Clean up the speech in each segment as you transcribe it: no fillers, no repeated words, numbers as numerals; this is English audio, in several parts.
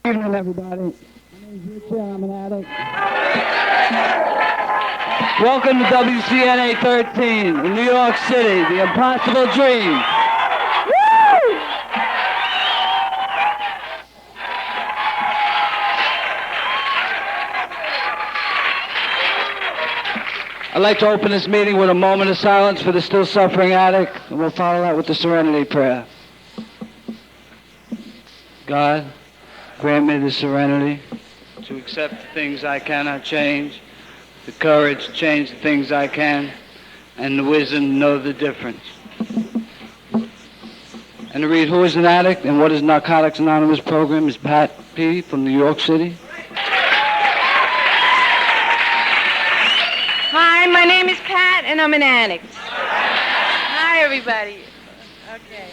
Good evening, everybody. My name is Richard. I'm an addict. Welcome to WCNA13 in New York City, the impossible dream. Woo! I'd like to open this meeting with a moment of silence for the still suffering addict, and we'll follow that with the Serenity Prayer. God, grant me the serenity to accept the things I cannot change, the courage to change the things I can, and the wisdom to know the difference. And to read who is an addict and what is Narcotics Anonymous program is Pat P. from New York City. Hi, my name is Pat, and I'm an addict. Hi, everybody. Okay.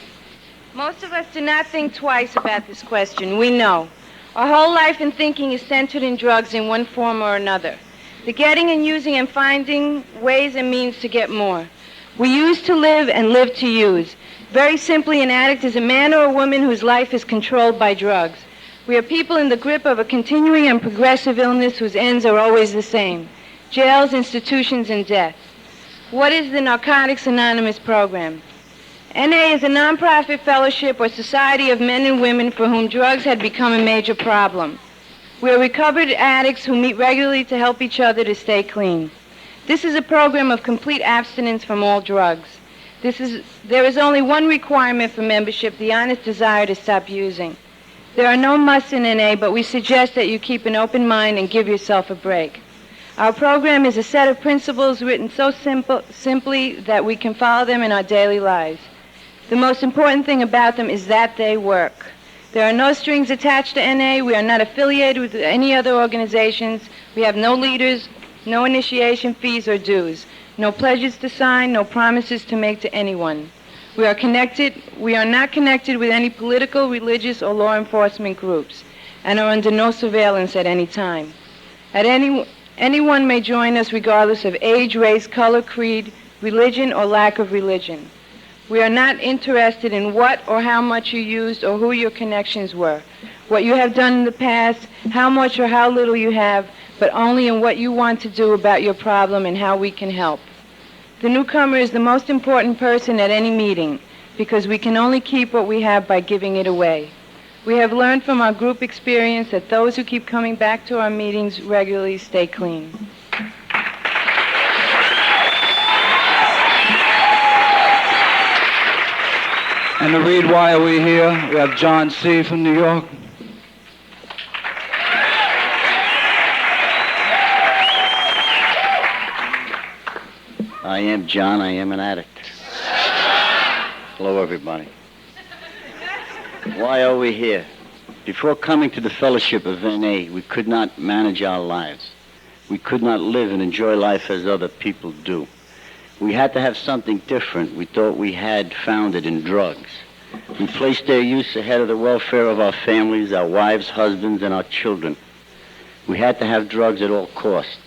Most of us do not think twice about this question. We know. Our whole life and thinking is centered in drugs in one form or another. The getting and using and finding ways and means to get more. We use to live and live to use. Very simply, an addict is a man or a woman whose life is controlled by drugs. We are people in the grip of a continuing and progressive illness whose ends are always the same: jails, institutions, and death. What is the Narcotics Anonymous program? NA is a nonprofit fellowship or society of men and women for whom drugs had become a major problem. We are recovered addicts who meet regularly to help each other to stay clean. This is a program of complete abstinence from all drugs. There is only one requirement for membership: the honest desire to stop using. There are no musts in NA, but we suggest that you keep an open mind and give yourself a break. Our program is a set of principles written so simply that we can follow them in our daily lives. The most important thing about them is that they work. There are no strings attached to NA. We are not affiliated with any other organizations. We have no leaders, no initiation fees or dues, no pledges to sign, no promises to make to anyone. We are not connected with any political, religious, or law enforcement groups, and are under no surveillance at any time. Anyone may join us regardless of age, race, color, creed, religion, or lack of religion. We are not interested in what or how much you used or who your connections were, what you have done in the past, how much or how little you have, but only in what you want to do about your problem and how we can help. The newcomer is the most important person at any meeting because we can only keep what we have by giving it away. We have learned from our group experience that those who keep coming back to our meetings regularly stay clean. And to read Why Are We Here, we have John C. from New York. I am John. I am an addict. Hello, everybody. Why are we here? Before coming to the fellowship of NA, we could not manage our lives. We could not live and enjoy life as other people do. We had to have something different. We thought we had found it in drugs. We placed their use ahead of the welfare of our families, our wives, husbands, and our children. We had to have drugs at all costs.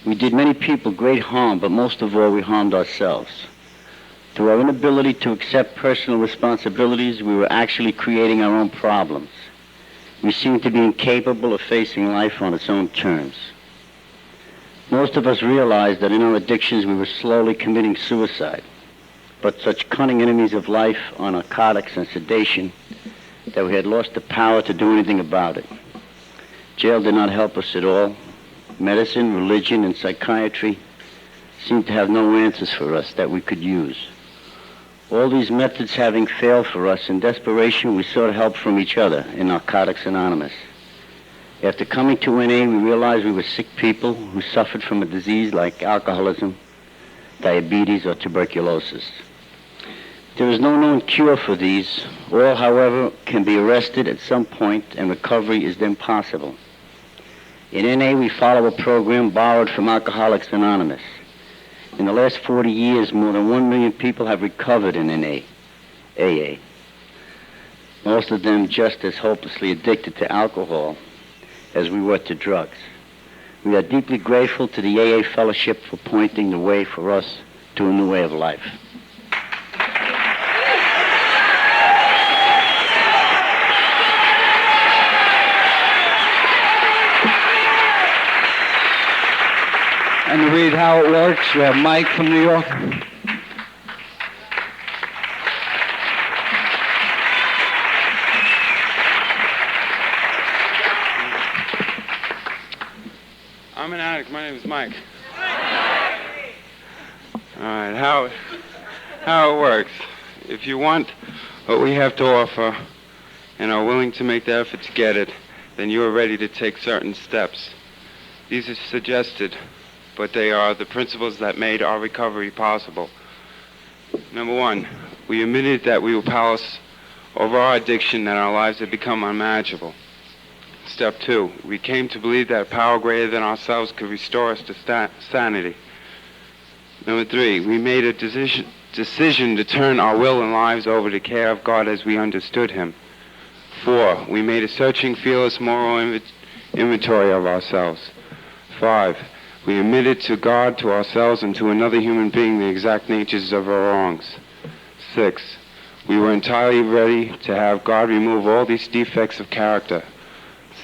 We did many people great harm, but most of all, we harmed ourselves. Through our inability to accept personal responsibilities, we were actually creating our own problems. We seemed to be incapable of facing life on its own terms. Most of us realized that in our addictions we were slowly committing suicide, but such cunning enemies of life are narcotics and sedation that we had lost the power to do anything about it. Jail did not help us at all. Medicine, religion, and psychiatry seemed to have no answers for us that we could use. All these methods having failed for us, in desperation we sought help from each other in Narcotics Anonymous. After coming to NA, we realized we were sick people who suffered from a disease like alcoholism, diabetes, or tuberculosis. There is no known cure for these. All, however, can be arrested at some point, and recovery is then possible. In NA, we follow a program borrowed from Alcoholics Anonymous. In the last 40 years, more than 1 million people have recovered in AA. Most of them just as hopelessly addicted to alcohol as we were to drugs. We are deeply grateful to the AA Fellowship for pointing the way for us to a new way of life. And to read how it works, we have Mike from New York. I'm an addict. My name is Mike. All right, how it works. If you want what we have to offer and are willing to make the effort to get it, then you are ready to take certain steps. These are suggested, but they are the principles that made our recovery possible. Number one, we admitted that we were powerless over our addiction, that our lives had become unmanageable. Step two, we came to believe that a power greater than ourselves could restore us to sanity. Number three, we made a decision to turn our will and lives over to the care of God as we understood Him. 4, we made a searching, fearless moral inventory of ourselves. 5, we admitted to God, to ourselves, and to another human being the exact natures of our wrongs. 6, we were entirely ready to have God remove all these defects of character.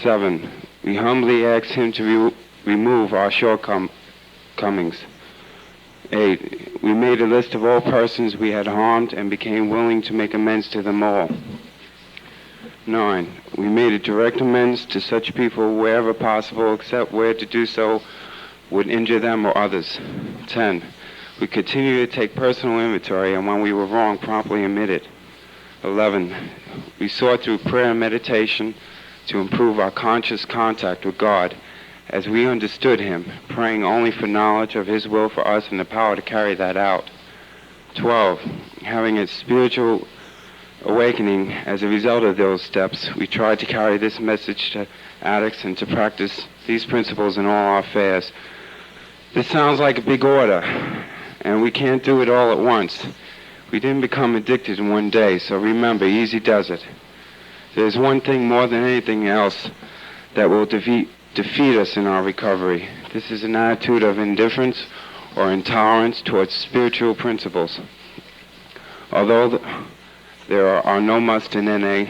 7, we humbly asked Him to remove our shortcomings. 8, we made a list of all persons we had harmed and became willing to make amends to them all. 9, we made a direct amends to such people wherever possible, except where to do so would injure them or others. 10, we continued to take personal inventory, and when we were wrong, promptly admit it. 11, we sought through prayer and meditation to improve our conscious contact with God as we understood Him, praying only for knowledge of His will for us and the power to carry that out. 12, having a spiritual awakening as a result of those steps, we tried to carry this message to addicts and to practice these principles in all our affairs. This sounds like a big order, and we can't do it all at once. We didn't become addicted in one day, so remember, easy does it. There's one thing more than anything else that will defeat us in our recovery. This is an attitude of indifference or intolerance towards spiritual principles. Although there are no must in NA,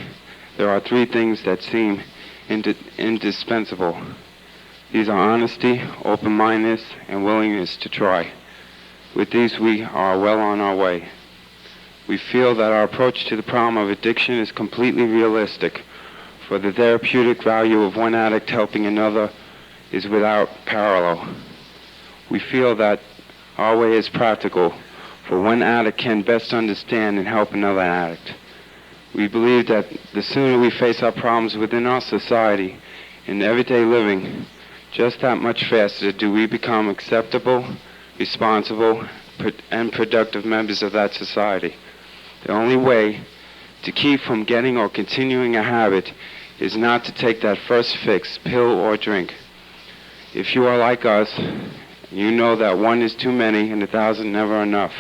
there are 3 things that seem indispensable. These are honesty, open-mindedness, and willingness to try. With these, we are well on our way. We feel that our approach to the problem of addiction is completely realistic, for the therapeutic value of one addict helping another is without parallel. We feel that our way is practical, for one addict can best understand and help another addict. We believe that the sooner we face our problems within our society in everyday living, just that much faster do we become acceptable, responsible, and productive members of that society. The only way to keep from getting or continuing a habit is not to take that first fix, pill or drink. If you are like us, you know that 1 is too many and 1,000 never enough.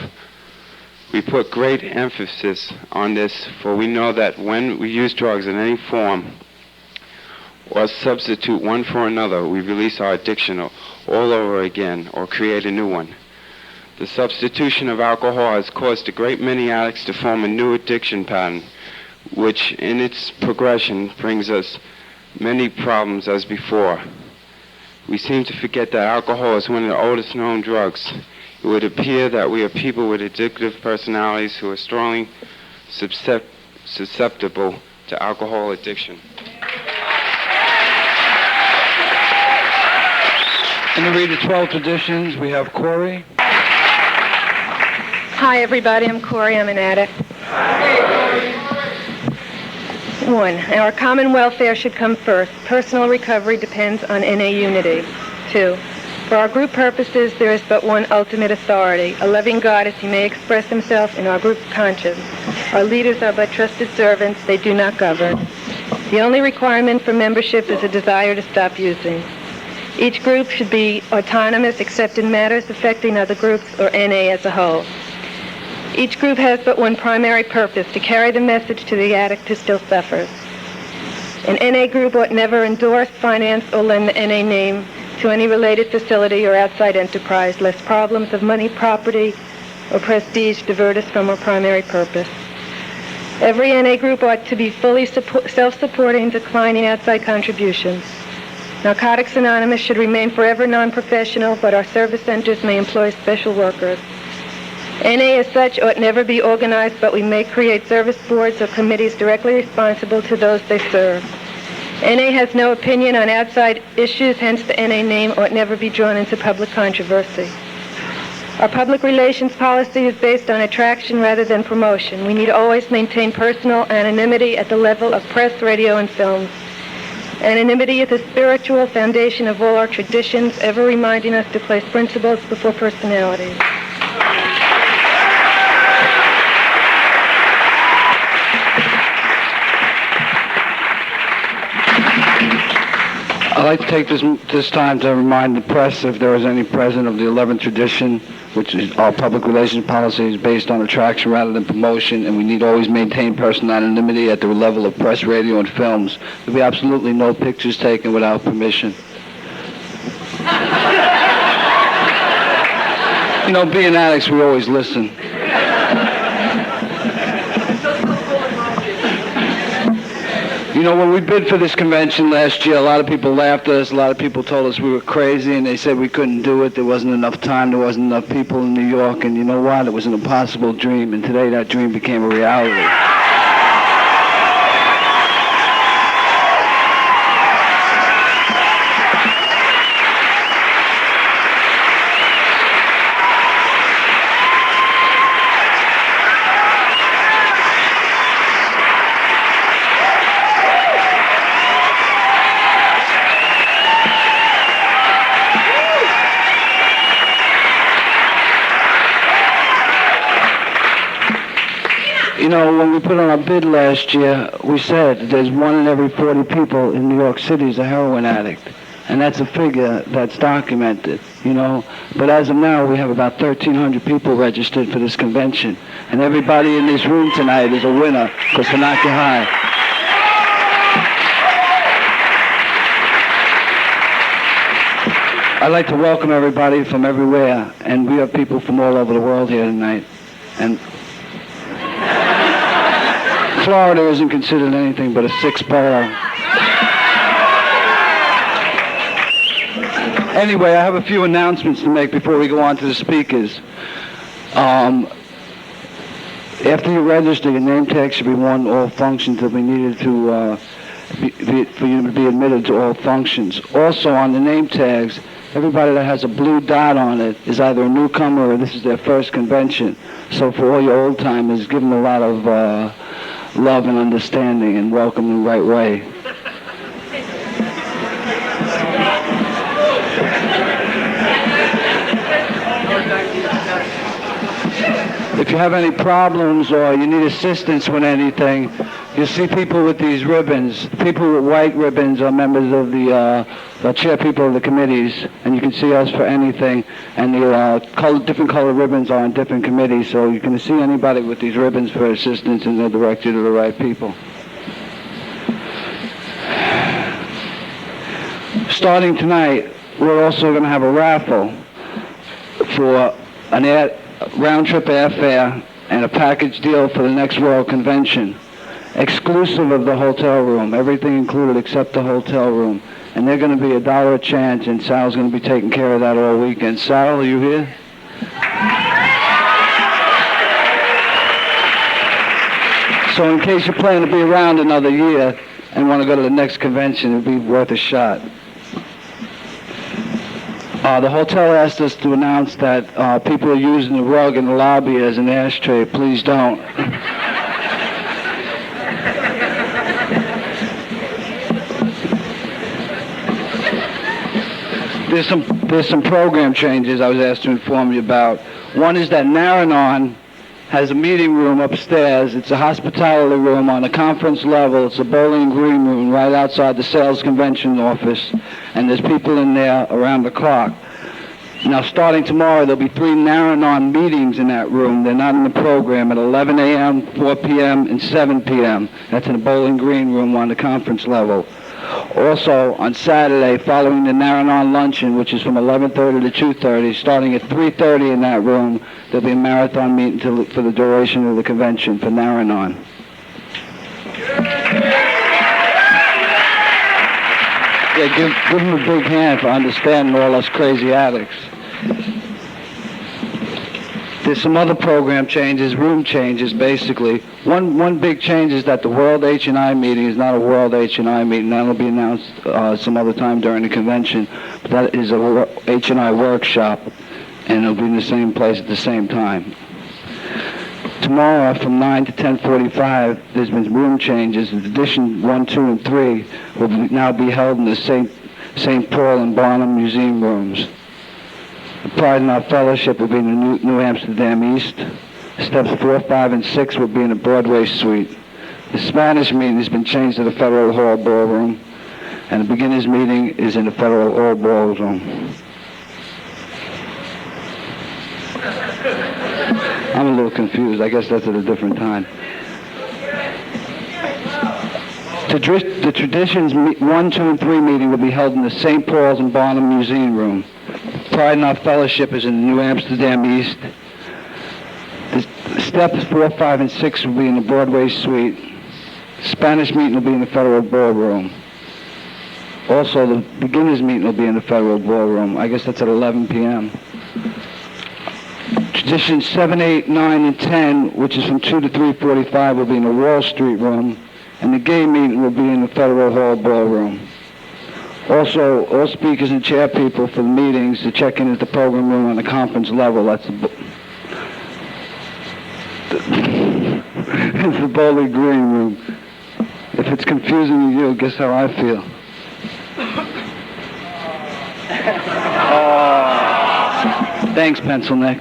We put great emphasis on this, for we know that when we use drugs in any form or substitute one for another, we release our addiction all over again or create a new one. The substitution of alcohol has caused a great many addicts to form a new addiction pattern, which in its progression brings us many problems as before. We seem to forget that alcohol is one of the oldest known drugs. It would appear that we are people with addictive personalities who are strongly susceptible to alcohol addiction. And to read the 12 traditions, we have Corey. Hi, everybody. I'm Corey. I'm an addict. 1, our common welfare should come first. Personal recovery depends on NA unity. 2, for our group purposes, there is but one ultimate authority, a loving God as He may express Himself in our group's conscience. Our leaders are but trusted servants. They do not govern. The only requirement for membership is a desire to stop using. Each group should be autonomous except in matters affecting other groups or NA as a whole. Each group has but one primary purpose, to carry the message to the addict who still suffers. An NA group ought never endorse, finance, or lend the NA name to any related facility or outside enterprise, lest problems of money, property, or prestige divert us from our primary purpose. Every NA group ought to be fully self-supporting, declining outside contributions. Narcotics Anonymous should remain forever non-professional, but our service centers may employ special workers. NA as such ought never be organized, but we may create service boards or committees directly responsible to those they serve. NA has no opinion on outside issues, hence the NA name ought never be drawn into public controversy. Our public relations policy is based on attraction rather than promotion. We need to always maintain personal anonymity at the level of press, radio, and films. Anonymity is the spiritual foundation of all our traditions, ever reminding us to place principles before personalities. I'd like to take this time to remind the press, if there is any present, of the 11th tradition, which is our public relations policy is based on attraction rather than promotion, and we need to always maintain personal anonymity at the level of press, radio, and films. There'll be absolutely no pictures taken without permission. You know, being addicts, we always listen. You know, when we bid for this convention last year, a lot of people laughed at us. A lot of people told us we were crazy, and they said we couldn't do it. There wasn't enough time. There wasn't enough people in New York. And you know what? It was an impossible dream, and today that dream became a reality. You know, when we put on our bid last year, we said there's 1 in every 40 people in New York City is a heroin addict. And that's a figure that's documented, you know. But as of now, we have about 1,300 people registered for this convention. And everybody in this room tonight is a winner, because we're not too high. I'd like to welcome everybody from everywhere. And we have people from all over the world here tonight. And Florida isn't considered anything but a 6th borough. Anyway, I have a few announcements to make before we go on to the speakers. After you register, your name tag should be worn to all functions that we needed to for you to be admitted to all functions. Also, on the name tags, everybody that has a blue dot on it is either a newcomer or this is their first convention. So for all your old timers, give them a lot of love and understanding and welcome them the right way. If you have any problems or you need assistance with anything, you'll see people with these ribbons. People with white ribbons are members of the chair people of the committees, and you can see us for anything. And the different color ribbons are on different committees, so you can see anybody with these ribbons for assistance, and they'll direct you to the right people. Starting tonight, we're also going to have a raffle for an round-trip airfare and a package deal for the next World Convention, exclusive of the hotel room, everything included except the hotel room. And they're going to be $1 a chance, and Sal's going to be taking care of that all weekend. Sal, are you here? So in case you plan to be around another year and want to go to the next convention, it'd be worth a shot. The hotel asked us to announce that people are using the rug in the lobby as an ashtray. Please don't. There's some program changes I was asked to inform you about. One is that Naranon has a meeting room upstairs. It's a hospitality room on a conference level. It's a bowling green room right outside the sales convention office, and there's people in there around the clock. Now, starting tomorrow, there'll be 3 Naranon meetings in that room. They're not in the program, at 11 a.m., 4 p.m., and 7 p.m. That's in the bowling green room on the conference level. Also, on Saturday, following the Naranon luncheon, which is from 11:30 to 2:30, starting at 3:30 in that room, there'll be a marathon meeting for the duration of the convention for Naranon. Yeah, give them a big hand for understanding all us crazy addicts. There's some other program changes, room changes, basically. One big change is that the World H&I meeting is not a World H&I meeting. That'll be announced some other time during the convention. But that is a H&I workshop, and it'll be in the same place at the same time. Tomorrow from 9 to 10:45, there's been room changes. Edition 1, 2, and 3 will now be held in the St. Paul and Barnum Museum rooms. The Pride in Our Fellowship will be in the New Amsterdam East. Steps 4, 5, and 6 will be in the Broadway Suite. The Spanish meeting has been changed to the Federal Hall Ballroom, and the beginners meeting is in the Federal Hall Ballroom. I'm a little confused. I guess that's at a different time. The Traditions 1, 2, and 3 meeting will be held in the St. Paul's and Barnum Museum Room. Pride in Our Fellowship is in the New Amsterdam East. The Steps 4, 5, and 6 will be in the Broadway Suite. The Spanish meeting will be in the Federal Ballroom. Also, the beginners meeting will be in the Federal Ballroom. I guess that's at 11 p.m. Traditions 7, 8, 9, and 10, which is from 2 to 3:45, will be in the Wall Street Room. And the gay meeting will be in the Federal Hall Ballroom. Also, all speakers and chair people for the meetings to check in at the program room on the conference level. That's it's the Bowling Green room. If it's confusing to you, guess how I feel. Thanks, Pencil Neck.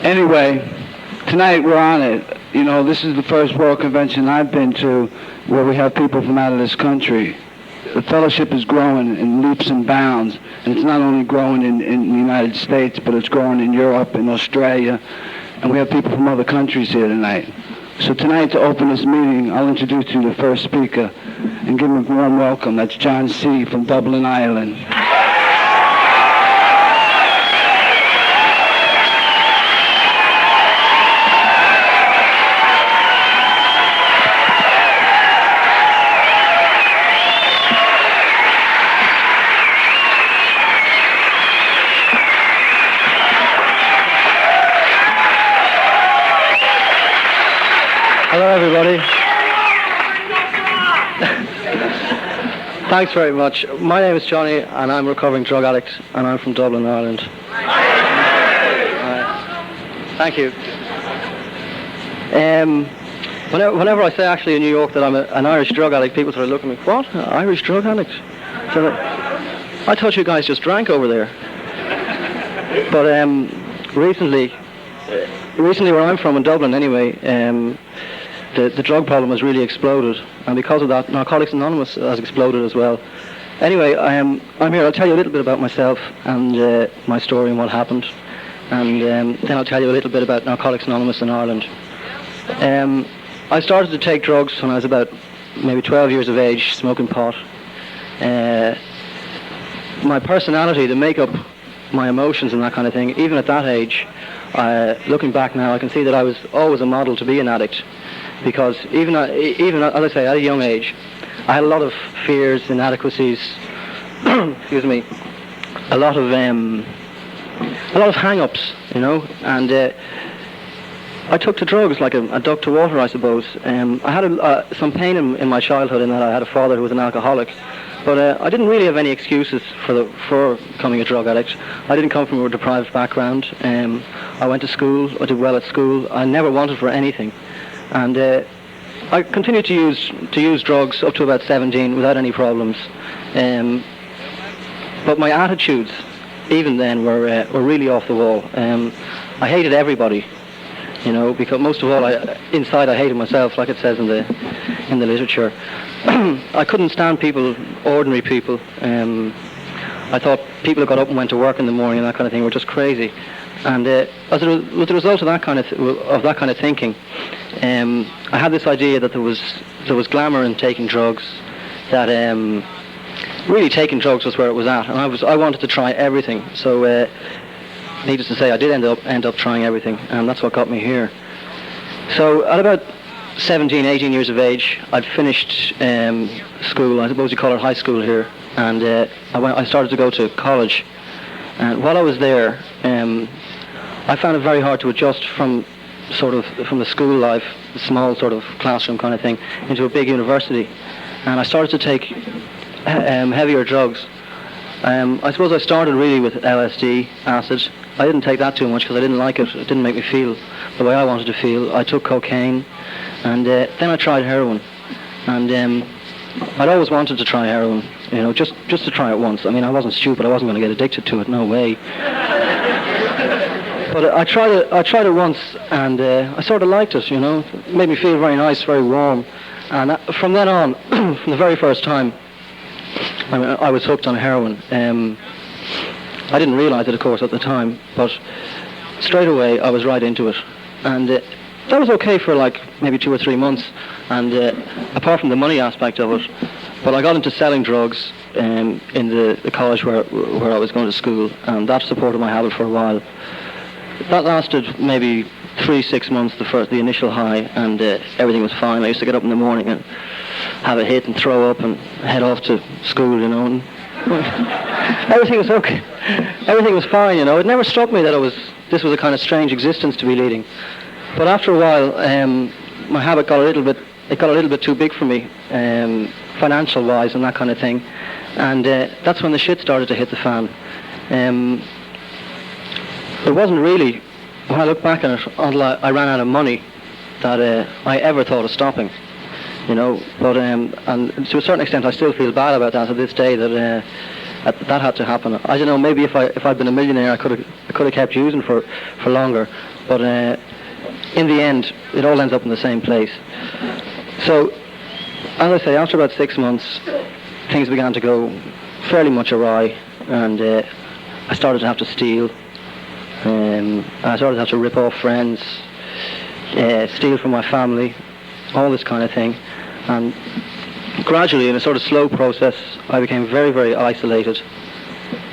Anyway, tonight we're on it. You know, this is the first World Convention I've been to where we have people from out of this country. The fellowship is growing in leaps and bounds, and it's not only growing in the United States, but it's growing in Europe and Australia, and we have people from other countries here tonight. So tonight, to open this meeting, I'll introduce you to the first speaker and give him a warm welcome. That's John C. from Dublin, Ireland. Hello, everybody. Thanks very much. My name is Johnny, and I'm a recovering drug addict, and I'm from Dublin, Ireland. Thank you. Whenever I say actually in New York that I'm an Irish drug addict, people sort of look at me, what? An Irish drug addict? So I thought you guys just drank over there. But recently where I'm from in Dublin anyway, the drug problem has really exploded, and because of that, Narcotics Anonymous has exploded as well. Anyway, I'm here. I'll tell you a little bit about myself and my story and what happened, and then I'll tell you a little bit about Narcotics Anonymous in Ireland. I started to take drugs when I was about maybe 12 years of age, smoking pot. My personality, the makeup, my emotions and that kind of thing, even at that age, looking back now, I can see that I was always a model to be an addict. Because even as I say, at a young age, I had a lot of fears, inadequacies, excuse me, a lot of hang-ups, you know, and I took to drugs like a duck to water, I suppose. I had some pain in my childhood in that I had a father who was an alcoholic, but I didn't really have any excuses for becoming a drug addict. I didn't come from a deprived background. I went to school. I did well at school. I never wanted for anything. And I continued to use drugs up to about 17 without any problems. But my attitudes, even then, were really off the wall. I hated everybody, you know, because most of all, inside I hated myself, like it says in the literature. I couldn't stand people, ordinary people. I thought people who got up and went to work in the morning and that kind of thing were just crazy. And with the result of that kind of thinking, I had this idea that there was glamour in taking drugs, that really taking drugs was where it was at, and I wanted to try everything. So, needless to say, I did end up trying everything, and that's what got me here. So at 17, 18 years of age. I'd finished school, I suppose you call it high school here, and I started to go to college. And while I was there, I found it very hard to adjust from the school life, the small sort of classroom kind of thing, into a big university. And I started to take heavier drugs. I suppose I started really with LSD, acid. I didn't take that too much because I didn't like it. It didn't make me feel the way I wanted to feel. I took cocaine, and then I tried heroin. And I'd always wanted to try heroin, just to try it once. I mean, I wasn't stupid. I wasn't going to get addicted to it. No way. But I tried it once, and I sort of liked it. It made me feel very nice, very warm. And from then on, from the very first time, I was hooked on heroin. I didn't realise it, of course, at the time, but straight away I was right into it. And that was okay for like maybe 2 or 3 months, and apart from the money aspect of it. But I got into selling drugs in the college where I was going to school, and that supported my habit for a while. That lasted maybe 3-6 months, the initial high, and everything was fine. I used to get up in the morning and have a hit and throw up and head off to school, and everything was okay. Everything was fine, It never struck me that this was a kind of strange existence to be leading. But after a while, my habit got a little bit too big for me, financial-wise and that kind of thing. And that's when the shit started to hit the fan. It wasn't really, when I look back on it, until I ran out of money that I ever thought of stopping, But and to a certain extent, I still feel bad about that to this day, that that had to happen. I don't know, maybe if I'd been a millionaire, I could have kept using for longer. But in the end, it all ends up in the same place. So, as I say, after about 6 months, things began to go fairly much awry, and I started to have to steal. I started to have to rip off friends, steal from my family, all this kind of thing. And gradually, in a sort of slow process, I became very, very isolated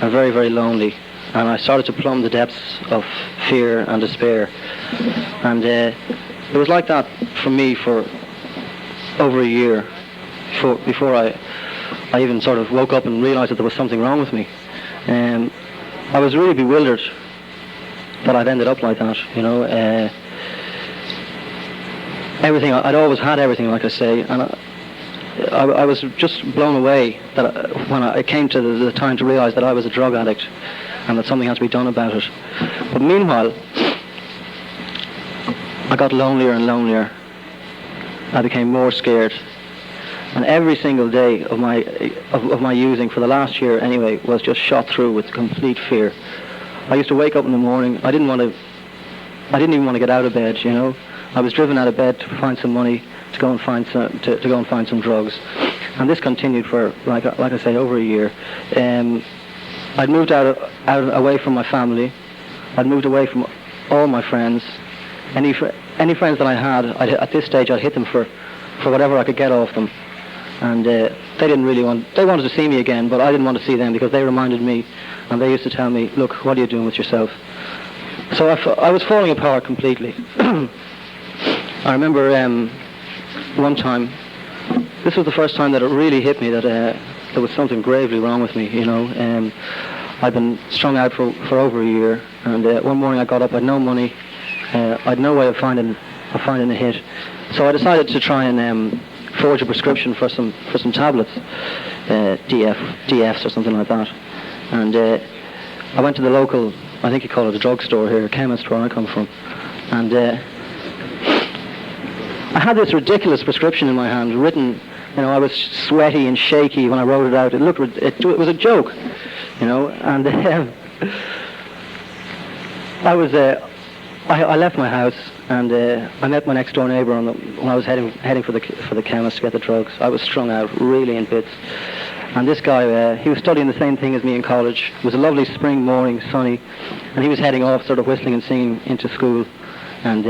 and very, very lonely. And I started to plumb the depths of fear and despair. And it was like that for me for over a year before I even sort of woke up and realized that there was something wrong with me. I was really bewildered that I'd ended up like that, everything, I'd always had everything, like I say, and I was just blown away that when it came to the time to realize that I was a drug addict and that something had to be done about it. But meanwhile, I got lonelier and lonelier. I became more scared. And every single day of my using, for the last year anyway, was just shot through with complete fear. I used to wake up in the morning. I didn't even want to get out of bed. I was driven out of bed to find some money to go and find some drugs, and this continued for like I say, over a year. I'd moved out away from my family. I'd moved away from all my friends. Any friends that I had, at this stage, I'd hit them for whatever I could get off them. And they didn't really they wanted to see me again, but I didn't want to see them because they reminded me, and they used to tell me, look, what are you doing with yourself? So I was falling apart completely. I remember one time, this was the first time that it really hit me that there was something gravely wrong with me, I'd been strung out for over a year, and one morning I got up, I had no money, I had no way of finding a hit. So I decided to try and forge a prescription for some tablets, DFs or something like that. And I went to the local, I think you call it a drugstore here, a chemist where I come from. And I had this ridiculous prescription in my hand, written, I was sweaty and shaky when I wrote it out. It was a joke, and I left my house, and I met my next door neighbour when I was heading for the chemist to get the drugs. I was strung out, really in bits. And this guy, he was studying the same thing as me in college. It was a lovely spring morning, sunny, and he was heading off, sort of whistling and singing into school. And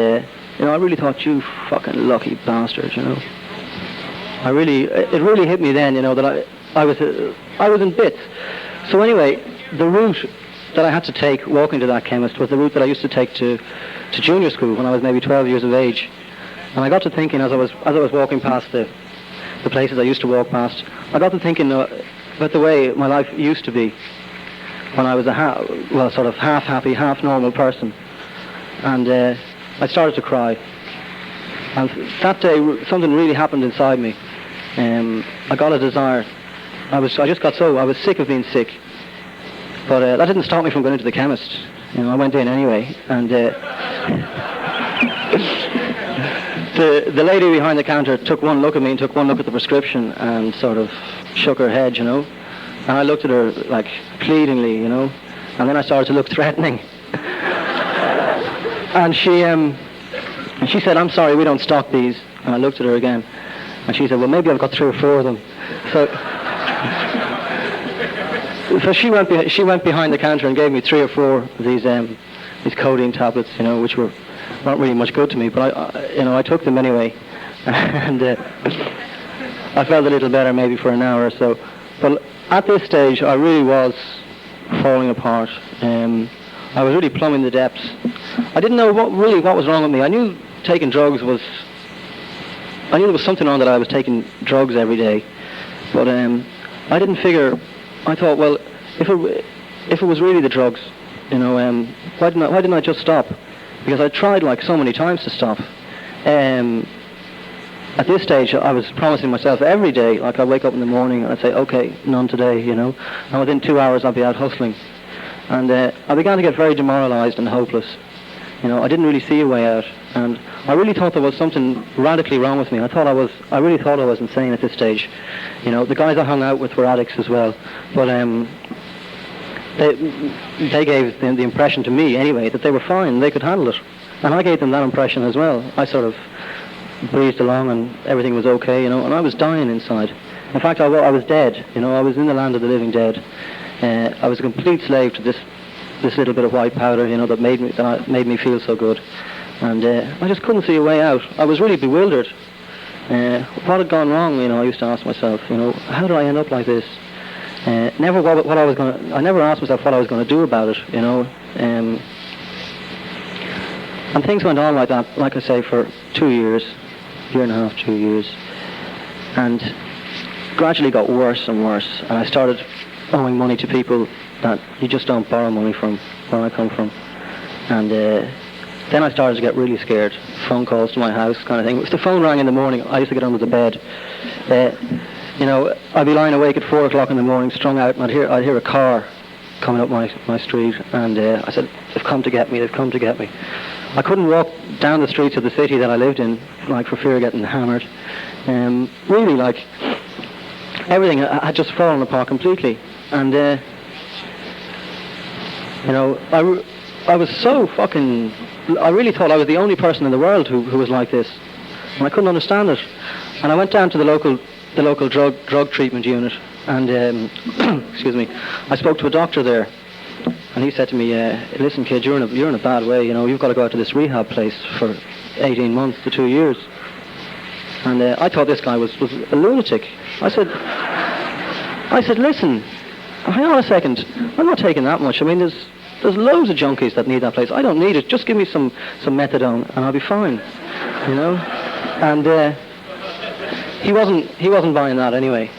I really thought, you fucking lucky bastard, It really hit me then, that I was in bits. So anyway, the route that I had to take walking to that chemist was the route that I used to take to junior school when I was maybe 12 years of age. And I got to thinking as I was walking past the places I used to walk past, I got to thinking about the way my life used to be when I was sort of half happy, half normal person. And I started to cry. And that day, something really happened inside me. I got a desire. I was sick of being sick. But that didn't stop me from going into the chemist. I went in anyway, and the lady behind the counter took one look at me and took one look at the prescription and sort of shook her head, And I looked at her like pleadingly, and then I started to look threatening. And she said, "I'm sorry, we don't stock these." And I looked at her again, and she said, "Well, maybe I've got 3 or 4 of them." So she went behind the counter and gave me 3 or 4 of these codeine tablets, which weren't really much good to me, but I took them anyway, and I felt a little better maybe for an hour or so. But at this stage, I really was falling apart. I was really plumbing the depths. I didn't know what was wrong with me. I knew taking drugs I knew there was something on that I was taking drugs every day, but I didn't figure. I thought, well, if it was really the drugs, why didn't I just stop? Because I tried like so many times to stop. At this stage, I was promising myself every day, like I'd wake up in the morning and I'd say, okay, none today, and within 2 hours I'd be out hustling. And I began to get very demoralized and hopeless. I didn't really see a way out, and I really thought there was something radically wrong with me. I really thought I was insane at this stage. The guys I hung out with were addicts as well, but they gave the impression to me anyway that they were fine, they could handle it, and I gave them that impression as well. I sort of breezed along and everything was okay, and I was dying inside. In fact, I was dead. I was in the land of the living dead. I was a complete slave to this little bit of white powder, that made me feel so good, and I just couldn't see a way out. I was really bewildered. What had gone wrong? I used to ask myself, how did I end up like this? I never asked myself what I was going to do about it, and things went on like that, like I say, for 2 years, year and a half, 2 years, and gradually got worse and worse, and I started owing money to people that you just don't borrow money from, where I come from. And then I started to get really scared. Phone calls to my house kind of thing. If the phone rang in the morning, I used to get under the bed. I'd be lying awake at 4 o'clock in the morning, strung out, and I'd hear a car coming up my street, and I said, they've come to get me. I couldn't walk down the streets of the city that I lived in, like, for fear of getting hammered. Really, like, everything had just fallen apart completely. And I was so fucking... I really thought I was the only person in the world who was like this, and I couldn't understand it. And I went down to the local drug treatment unit, and excuse me, I spoke to a doctor there, and he said to me, "Listen, kid, you're in a bad way. You've got to go out to this rehab place for 18 months to 2 years." And I thought this guy was a lunatic. I said, "Listen, hang on a second. I'm not taking that much. I mean, there's loads of junkies that need that place. I don't need it. Just give me some methadone and I'll be fine." And he wasn't buying that anyway.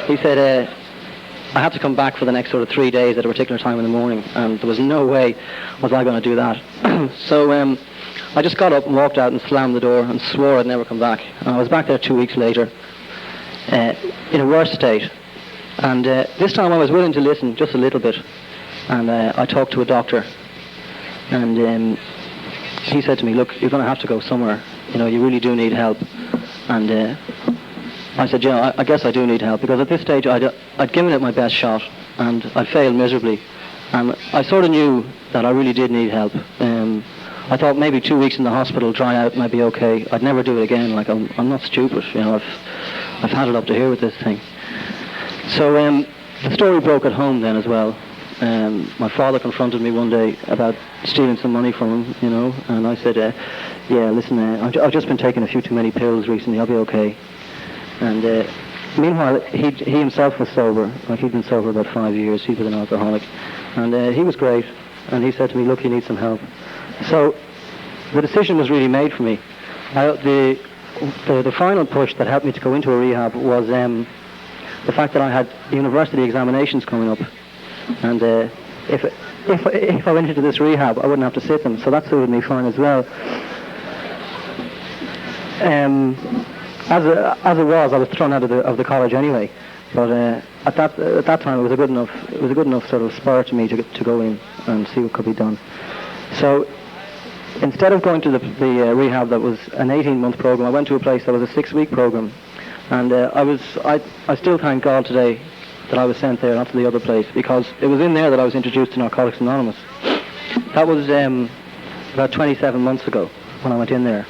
He said I had to come back for the next sort of 3 days at a particular time in the morning, and there was no way was I going to do that. So I just got up and walked out and slammed the door and swore I'd never come back. And I was back there 2 weeks later in a worse state. And this time I was willing to listen just a little bit. And I talked to a doctor, and he said to me, "Look, you're going to have to go somewhere. You really do need help." And I said, "Yeah, I guess I do need help," because at this stage I'd given it my best shot, and I'd failed miserably. And I sort of knew that I really did need help. I thought maybe 2 weeks in the hospital, dry out, might be okay. I'd never do it again. Like, I'm not stupid. I've had it up to here with this thing. So the story broke at home then as well. My father confronted me one day about stealing some money from him, and I said, "Yeah, listen, I've just been taking a few too many pills recently. I'll be okay." And meanwhile, he himself was sober. Like, he'd been sober about 5 years. He was an alcoholic, and he was great. And he said to me, "Look, you need some help." So the decision was really made for me. The final push that helped me to go into a rehab was the fact that I had university examinations coming up, and if I went into this rehab, I wouldn't have to sit them, so that suited me fine as well. As it was, I was thrown out of the college anyway. But at that time, it was a good enough sort of spur to me to go in and see what could be done. So instead of going to the rehab that was an 18-month program, I went to a place that was a 6-week program, and I still thank God today that I was sent there, not to the other place, because it was in there that I was introduced to Narcotics Anonymous. That was about 27 months ago when I went in there,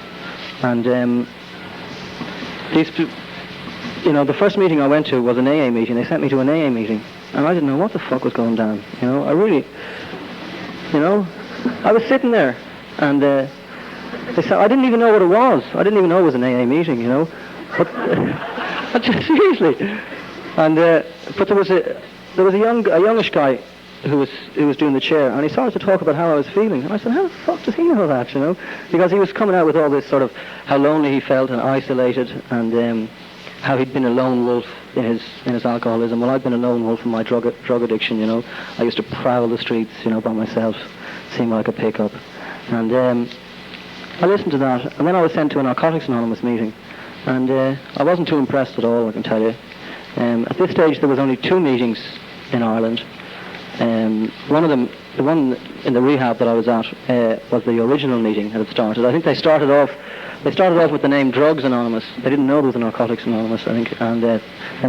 and the first meeting I went to was an AA meeting. They sent me to an AA meeting, and I didn't know what the fuck was going down. I was sitting there, and they said, I didn't even know what it was. I didn't even know it was an AA meeting, But seriously, and but there was a youngish guy who was doing the chair, and he started to talk about how I was feeling, and I said, how the fuck does he know that, Because he was coming out with all this sort of how lonely he felt and isolated, and how he'd been a lone wolf in his alcoholism. Well, I'd been a lone wolf in my drug addiction, I used to prowl the streets, by myself, seeing what I could pick up. And I listened to that, and then I was sent to a Narcotics Anonymous meeting, and I wasn't too impressed at all, I can tell you. At this stage, there was only 2 meetings in Ireland. One of them, the one in the rehab that I was at, was the original meeting that had started. I think they started off with the name Drugs Anonymous. They didn't know there was a Narcotics Anonymous, I think, and then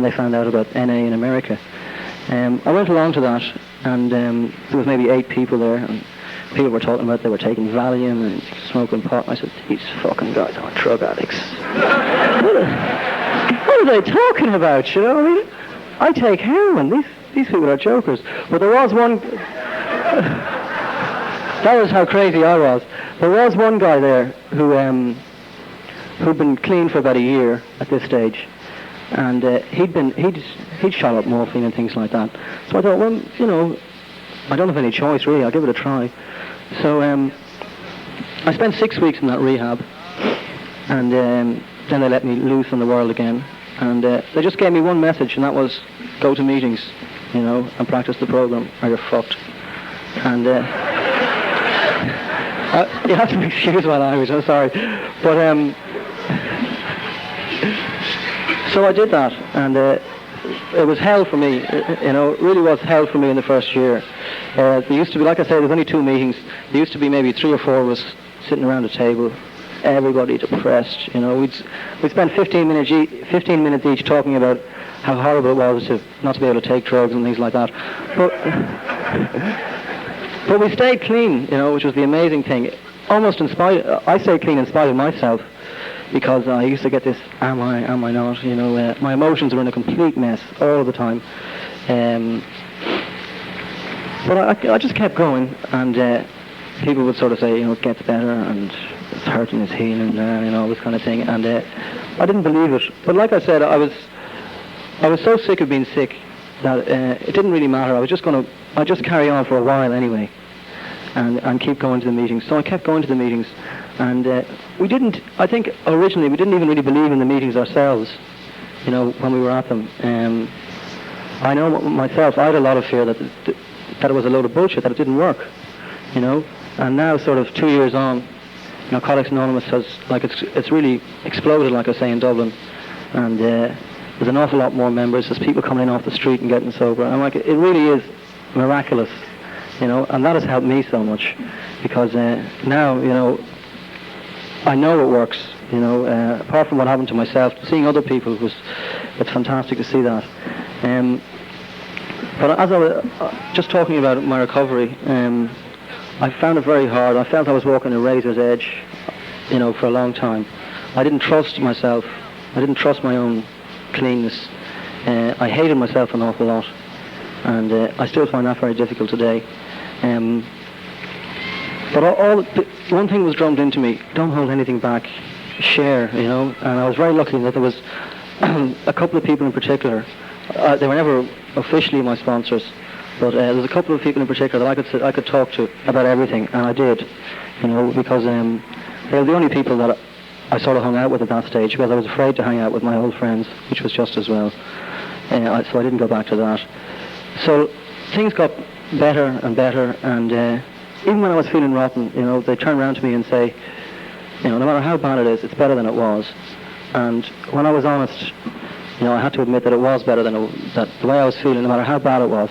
they found out about NA in America. I went along to that, and there was maybe 8 people there, and people were talking about they were taking Valium and smoking pot, and I said, these fucking guys are drug addicts. What are they talking about, I take heroin, these people are jokers. But there was one... That was how crazy I was. There was one guy there who'd been clean for about a year at this stage, and he'd shot up morphine and things like that. So I thought, well, I don't have any choice really. I'll give it a try. So I spent 6 weeks in that rehab, and then they let me loose on the world again, and they just gave me one message, and that was go to meetings, and practice the program, or you're fucked. And you have to excuse my language, I'm sorry. But so I did that, and it was hell for me. It really was hell for me in the first year. There used to be, like I said, there was only 2 meetings. There used to be maybe 3 or 4 of us sitting around a table, everybody depressed. We'd spend 15 minutes each talking about how horrible it was not to be able to take drugs and things like that. But we stayed clean, which was the amazing thing. Almost I stayed clean in spite of myself, because I used to get this, am I not, my emotions were in a complete mess all the time. But I just kept going, and people would sort of say, it gets better, and it's hurting, it's healing, all this kind of thing, and I didn't believe it. But like I said, I was so sick of being sick that it didn't really matter. I'd just carry on for a while anyway, and keep going to the meetings. So I kept going to the meetings, and I think originally we didn't even really believe in the meetings ourselves, when we were at them. I know myself, I had a lot of fear that it was a load of bullshit, that it didn't work, and now sort of 2 years on, Narcotics Anonymous has, it's really exploded, like I say, in Dublin, and there's an awful lot more members. There's people coming in off the street and getting sober. And it really is miraculous, and that has helped me so much, because now, I know it works, apart from what happened to myself, seeing other people it's fantastic to see that. But as I was just talking about my recovery, I found it very hard. I felt I was walking a razor's edge, for a long time. I didn't trust myself. I didn't trust my own cleanness. I hated myself an awful lot, and I still find that very difficult today. But one thing was drummed into me: don't hold anything back, share. And I was very lucky that there was a couple of people in particular. They were never officially my sponsors, but there was a couple of people in particular that I could talk to about everything, and I did, because they were the only people that I sort of hung out with at that stage because I was afraid to hang out with my old friends, which was just as well. So I didn't go back to that. So things got better and better, and even when I was feeling rotten, they turn around to me and say, no matter how bad it is, it's better than it was. And when I was honest, I had to admit that it was better than that the way I was feeling, no matter how bad it was,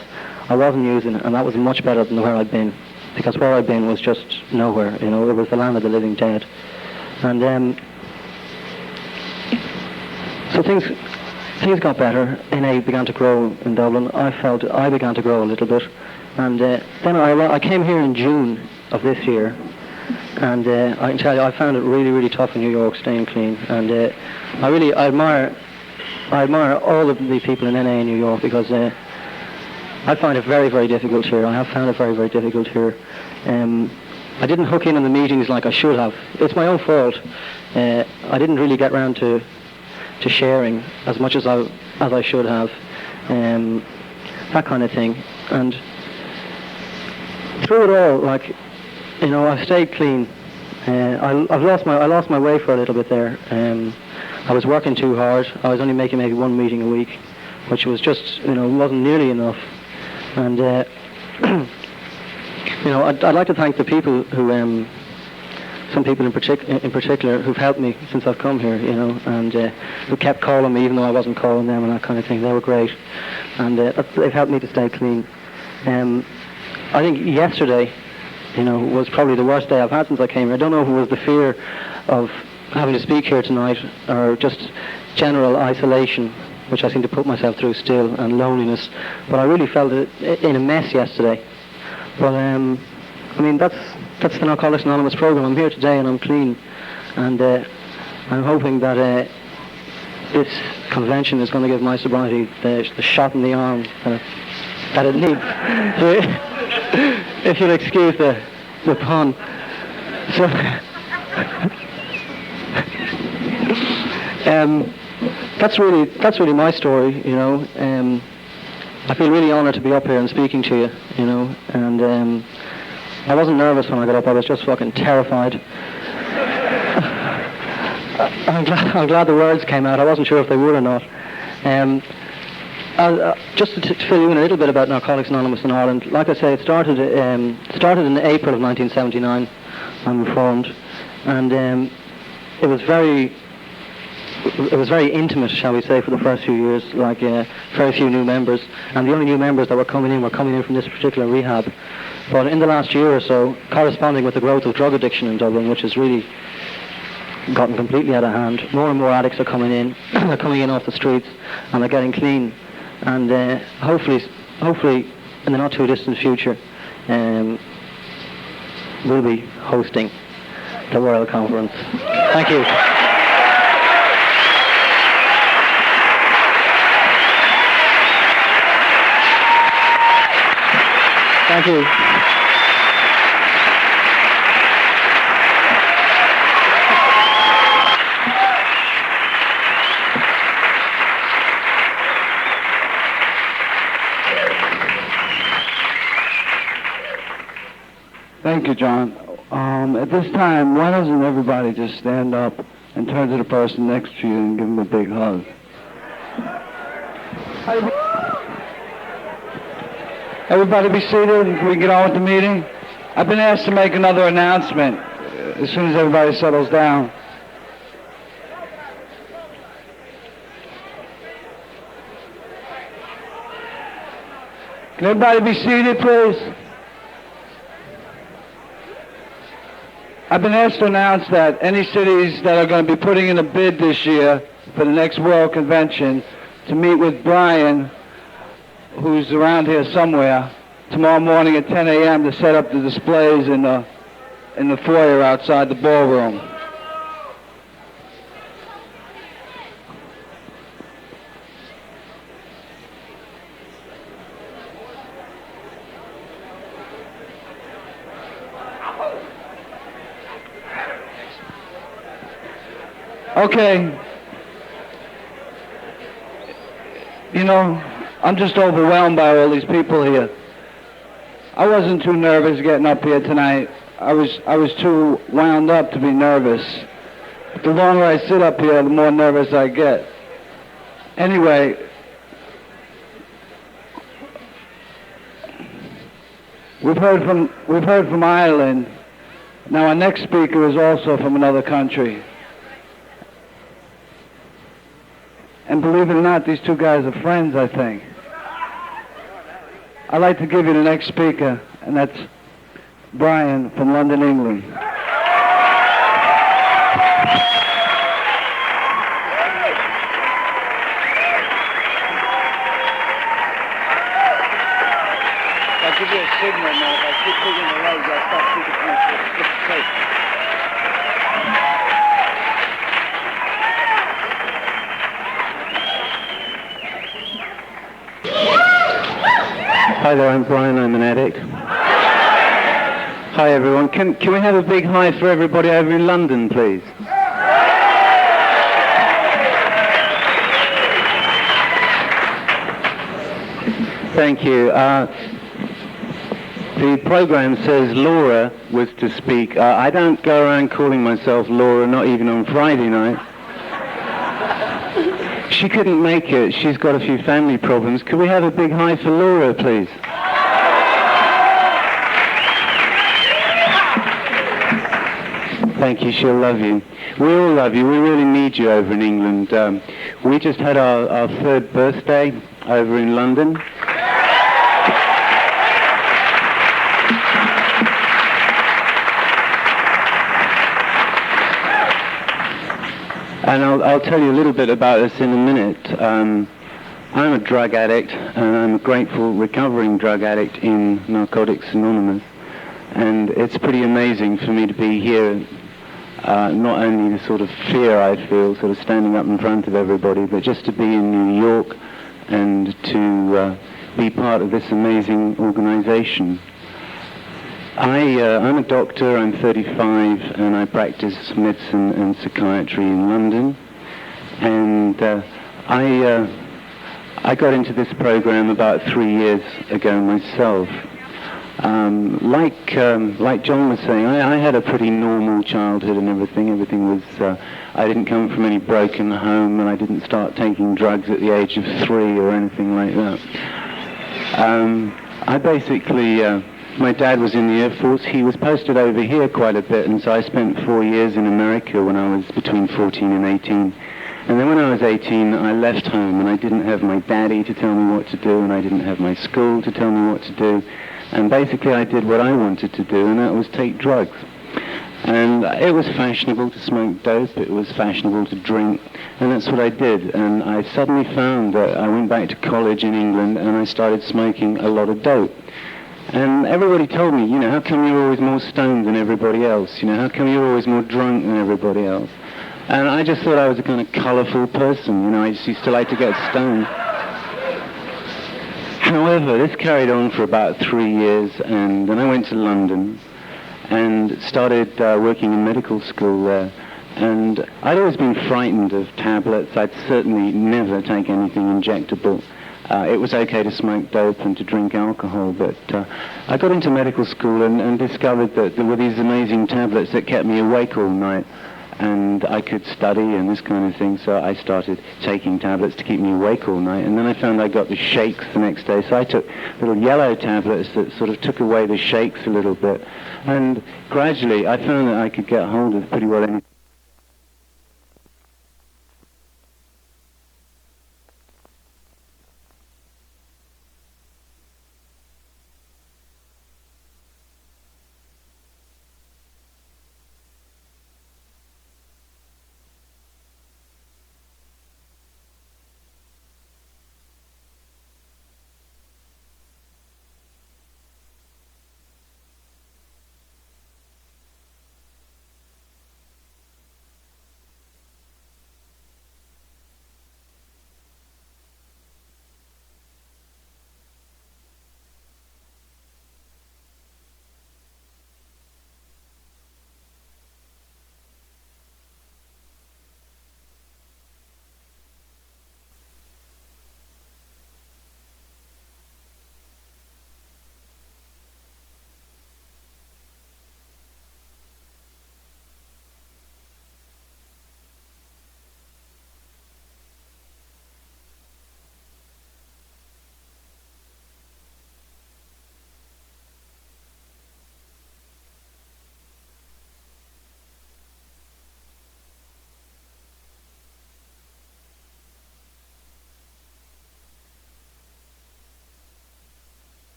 I wasn't using it, and that was much better than where I'd been. Because where I'd been was just nowhere, it was the land of the living dead. And so things got better. NA began to grow in Dublin. I felt I began to grow a little bit. And then I came here in June of this year. And I can tell you, I found it really, really tough in New York, staying clean. And I admire all of the people in NA in New York, because I find it very, very difficult here. I have found it very, very difficult here. I didn't hook in on the meetings like I should have. It's my own fault. I didn't really get round to sharing as much as I should have. That kind of thing. And through it all, I stayed clean. I lost my way for a little bit there. I was working too hard. I was only making maybe one meeting a week, which was just, wasn't nearly enough. And I'd like to thank the people who, some people in particular, who've helped me since I've come here, and who kept calling me even though I wasn't calling them and that kind of thing. They were great, and they've helped me to stay clean. I think yesterday, was probably the worst day I've had since I came here. I don't know if it was the fear of having to speak here tonight, or just general isolation, which I seem to put myself through still, and loneliness. But I really felt it in a mess yesterday. But that's the Narcotics Anonymous program. I'm here today and I'm clean, and I'm hoping that this convention is going to give my sobriety the shot in the arm that it needs. If you'll excuse the pun. So, that's really my story, I feel really honoured to be up here and speaking to you, and I wasn't nervous when I got up. I was just fucking terrified. I'm glad the words came out. I wasn't sure if they would or not. Just to fill you in a little bit about Narcotics Anonymous in Ireland, like I say, it started in April of 1979. I'm informed, and it was very intimate, shall we say, for the first few years. Very few new members, and the only new members that were coming in from this particular rehab. But in the last year or so, corresponding with the growth of drug addiction in Dublin, which has really gotten completely out of hand, more and more addicts are coming in. They're coming in off the streets, and they're getting clean. And hopefully, in the not too distant future, we'll be hosting the World Conference. Thank you. Thank you. Thank you, John. At this time, why doesn't everybody just stand up and turn to the person next to you and give him a big hug? Everybody be seated. Can we get on with the meeting? I've been asked to make another announcement as soon as everybody settles down. Can everybody be seated, please? I've been asked to announce that any cities that are going to be putting in a bid this year for the next World Convention to meet with Bryan, who's around here somewhere, tomorrow morning at 10 a.m. to set up the displays in the foyer outside the ballroom. Okay. I'm just overwhelmed by all these people here. I wasn't too nervous getting up here tonight. I was too wound up to be nervous. The longer I sit up here, the more nervous I get. Anyway, we've heard from Ireland. Now our next speaker is also from another country. And believe it or not, these two guys are friends, I think. I'd like to give you the next speaker, and that's Bryan from London, England. I'll give you a signal, man. If I keep picking the legs, I'll stop keeping the Hi there, I'm Bryan, I'm an addict. Hi everyone, can we have a big hi for everybody over in London, please? Thank you. The program says Laura was to speak. I don't go around calling myself Laura, not even on Friday night. She couldn't make it. She's got a few family problems. Could we have a big hi for Laura, please? Thank you. She'll love you. We all love you. We really need you over in England. We just had our third birthday over in London. And I'll tell you a little bit about this in a minute. I'm a drug addict, and I'm a grateful recovering drug addict in Narcotics Anonymous. And it's pretty amazing for me to be here, not only the sort of fear I feel, sort of standing up in front of everybody, but just to be in New York and to be part of this amazing organization. I'm a doctor, I'm 35, and I practice medicine and psychiatry in London. And I got into this program about 3 years ago myself. Like John was saying, I had a pretty normal childhood and everything. Everything was, I didn't come from any broken home, and I didn't start taking drugs at the age of 3 or anything like that. I basically... My dad was in the Air Force. He was posted over here quite a bit, and so I spent 4 years in America when I was between 14 and 18. And then when I was 18, I left home, and I didn't have my daddy to tell me what to do, and I didn't have my school to tell me what to do. And basically I did what I wanted to do, and that was take drugs. And it was fashionable to smoke dope, it was fashionable to drink, and that's what I did. And I suddenly found that I went back to college in England, and I started smoking a lot of dope. And everybody told me, you know, how come you're always more stoned than everybody else? You know, how come you're always more drunk than everybody else? And I just thought I was a kind of colourful person, you know, I just used to like to get stoned. However, this carried on for about 3 years, and then I went to London and started working in medical school there. And I'd always been frightened of tablets. I'd certainly never take anything injectable. It was okay to smoke dope and to drink alcohol, but I got into medical school and discovered that there were these amazing tablets that kept me awake all night, and I could study and this kind of thing, so I started taking tablets to keep me awake all night, and then I found I got the shakes the next day, so I took little yellow tablets that sort of took away the shakes a little bit, and gradually I found that I could get hold of pretty well anything.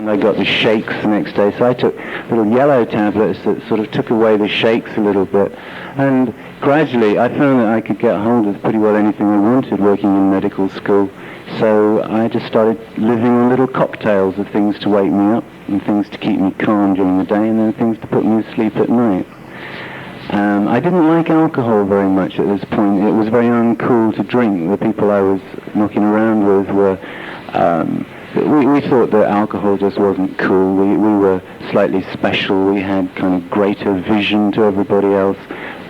and I got the shakes the next day. So I took little yellow tablets that sort of took away the shakes a little bit. And gradually I found that I could get hold of pretty well anything I wanted working in medical school. So I just started living on little cocktails of things to wake me up and things to keep me calm during the day and then things to put me to sleep at night. I didn't like alcohol very much at this point. It was very uncool to drink. The people I was knocking around with were... we thought that alcohol just wasn't cool. We were slightly special. We had kind of greater vision to everybody else.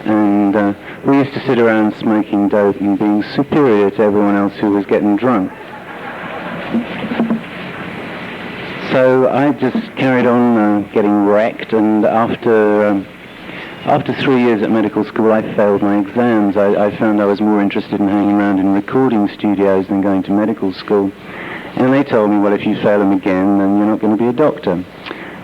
And we used to sit around smoking dope and being superior to everyone else who was getting drunk. So I just carried on getting wrecked, and after 3 years at medical school, I failed my exams. I found I was more interested in hanging around in recording studios than going to medical school. And they told me, well, if you fail them again, then you're not going to be a doctor.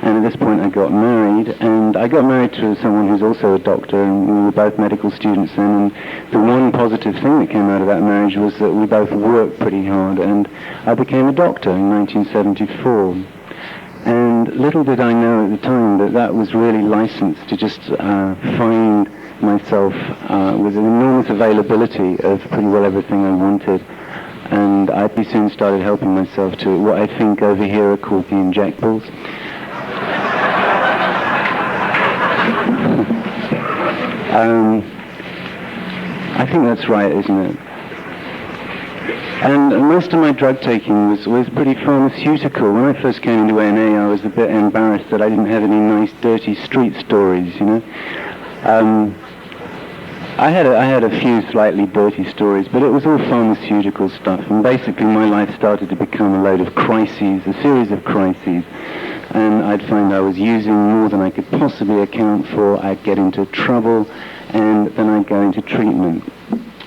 And at this point, I got married, and I got married to someone who's also a doctor, and we were both medical students then. And the one positive thing that came out of that marriage was that we both worked pretty hard, and I became a doctor in 1974. And little did I know at the time that that was really licensed to just find myself with an enormous availability of pretty well everything I wanted. And I pretty soon started helping myself to what I think over here are called the injectables. I think that's right, isn't it? And most of my drug taking was pretty pharmaceutical. When I first came into NA, I was a bit embarrassed that I didn't have any nice, dirty street stories, you know. I had a few slightly dirty stories, but it was all pharmaceutical stuff. And basically, my life started to become a load of crises, a series of crises. And I'd find I was using more than I could possibly account for. I'd get into trouble, and then I'd go into treatment,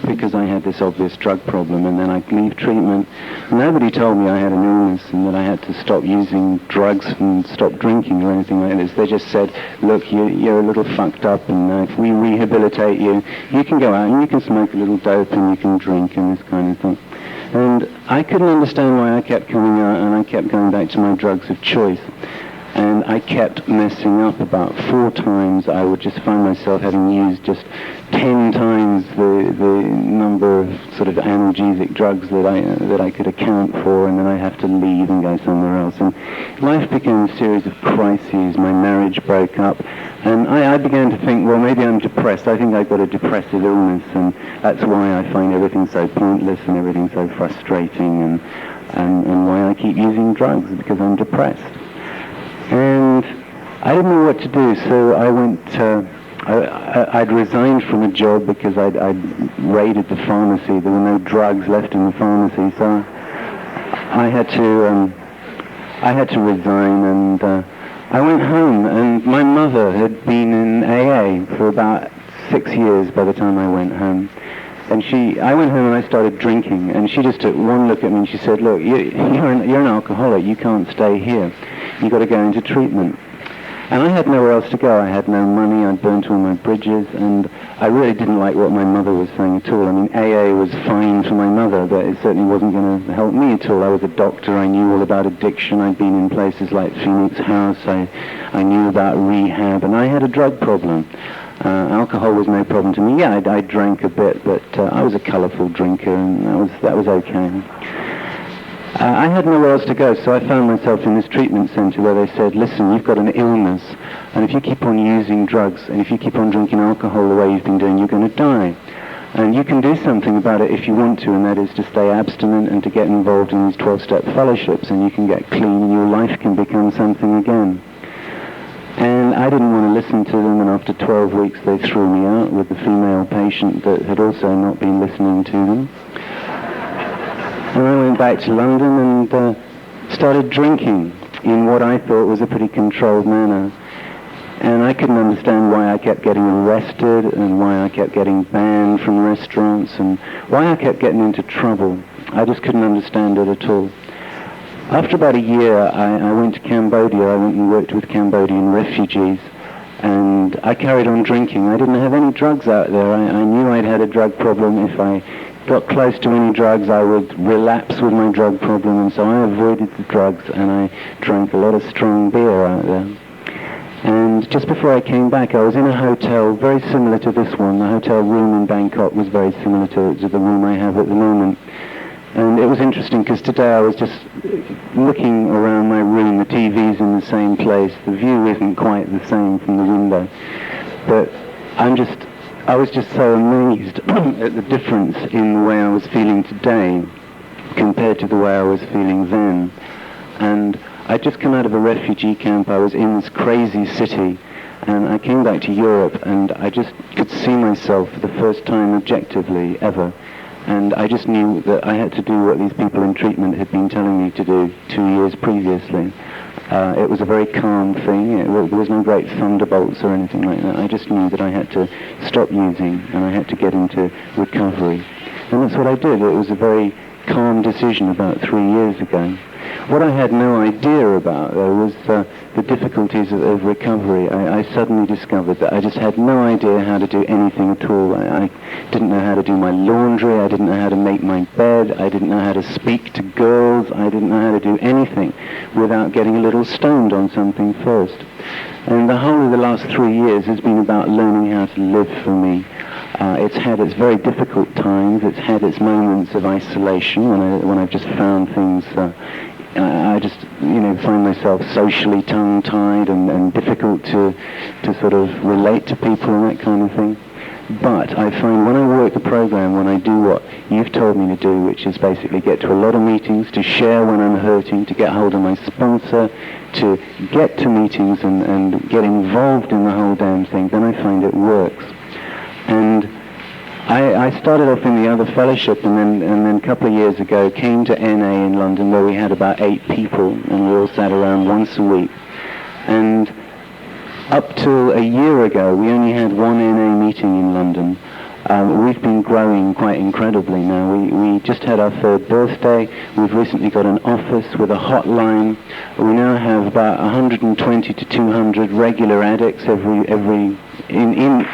because I had this obvious drug problem, and then I'd leave treatment. Nobody told me I had an illness and that I had to stop using drugs and stop drinking or anything like this. They just said, look, you're a little fucked up, and if we rehabilitate you, you can go out and you can smoke a little dope and you can drink and this kind of thing. And I couldn't understand why I kept coming out, and I kept going back to my drugs of choice. And I kept messing up. About 4 times I would just find myself having used just 10 times the number of sort of analgesic drugs that I could account for, and then I have to leave and go somewhere else. And life became a series of crises. My marriage broke up, and I began to think, well, maybe I'm depressed. I think I've got a depressive illness, and that's why I find everything so pointless and everything so frustrating, and why I keep using drugs, because I'm depressed. And I didn't know what to do, so I went, I'd resigned from a job because I'd raided the pharmacy. There were no drugs left in the pharmacy, so I had to resign, and I went home, and my mother had been in AA for about 6 years by the time I went home. And I went home and I started drinking, and she just took one look at me and she said, look, you're an alcoholic, you can't stay here. You've got to go into treatment. And I had nowhere else to go. I had no money, I'd burnt all my bridges, and I really didn't like what my mother was saying at all. I mean, AA was fine for my mother, but it certainly wasn't going to help me at all. I was a doctor, I knew all about addiction, I'd been in places like Phoenix House, I knew about rehab, and I had a drug problem. Alcohol was no problem to me. Yeah, I drank a bit, but I was a colourful drinker, and that was okay. I had nowhere else to go, so I found myself in this treatment centre where they said, listen, you've got an illness, and if you keep on using drugs, and if you keep on drinking alcohol the way you've been doing, you're going to die. And you can do something about it if you want to, and that is to stay abstinent and to get involved in these 12-step fellowships, and you can get clean, and your life can become something again. And I didn't want to listen to them, and after 12 weeks they threw me out with the female patient that had also not been listening to them. And I went back to London and started drinking in what I thought was a pretty controlled manner. And I couldn't understand why I kept getting arrested, and why I kept getting banned from restaurants, and why I kept getting into trouble. I just couldn't understand it at all. After about a year, I went to Cambodia. I went and worked with Cambodian refugees, and I carried on drinking. I didn't have any drugs out there. I knew I'd had a drug problem if I got close to any drugs, I would relapse with my drug problem, and so I avoided the drugs, and I drank a lot of strong beer out there. And just before I came back, I was in a hotel very similar to this one. The hotel room in Bangkok was very similar to the room I have at the moment. And it was interesting because today I was just looking around my room. The TV's in the same place. The view isn't quite the same from the window. But I was just so amazed at the difference in the way I was feeling today compared to the way I was feeling then. And I'd just come out of a refugee camp. I was in this crazy city, and I came back to Europe, and I just could see myself for the first time objectively ever. And I just knew that I had to do what these people in treatment had been telling me to do 2 years previously. It was a very calm thing. There was no great thunderbolts or anything like that. I just knew that I had to stop using, and I had to get into recovery. And that's what I did. It was a very calm decision about 3 years ago. What I had no idea about, though, was the difficulties of recovery. I suddenly discovered that I just had no idea how to do anything at all. I didn't know how to do my laundry. I didn't know how to make my bed. I didn't know how to speak to girls. I didn't know how to do anything without getting a little stoned on something first. And the whole of the last 3 years has been about learning how to live for me. It's had its very difficult times. It's had its moments of isolation when I've just found things. I just, find myself socially tongue-tied and difficult to sort of relate to people and that kind of thing. But I find when I work the program, when I do what you've told me to do, which is basically get to a lot of meetings, to share when I'm hurting, to get hold of my sponsor, to get to meetings and get involved in the whole damn thing, then I find it works. And I started off in the other fellowship, and then a couple of years ago came to NA in London, where we had about 8 people, and we all sat around once a week. And up till a year ago, we only had one NA meeting in London. We've been growing quite incredibly now. We just had our 3rd birthday. We've recently got an office with a hotline. We now have about 120 to 200 regular addicts in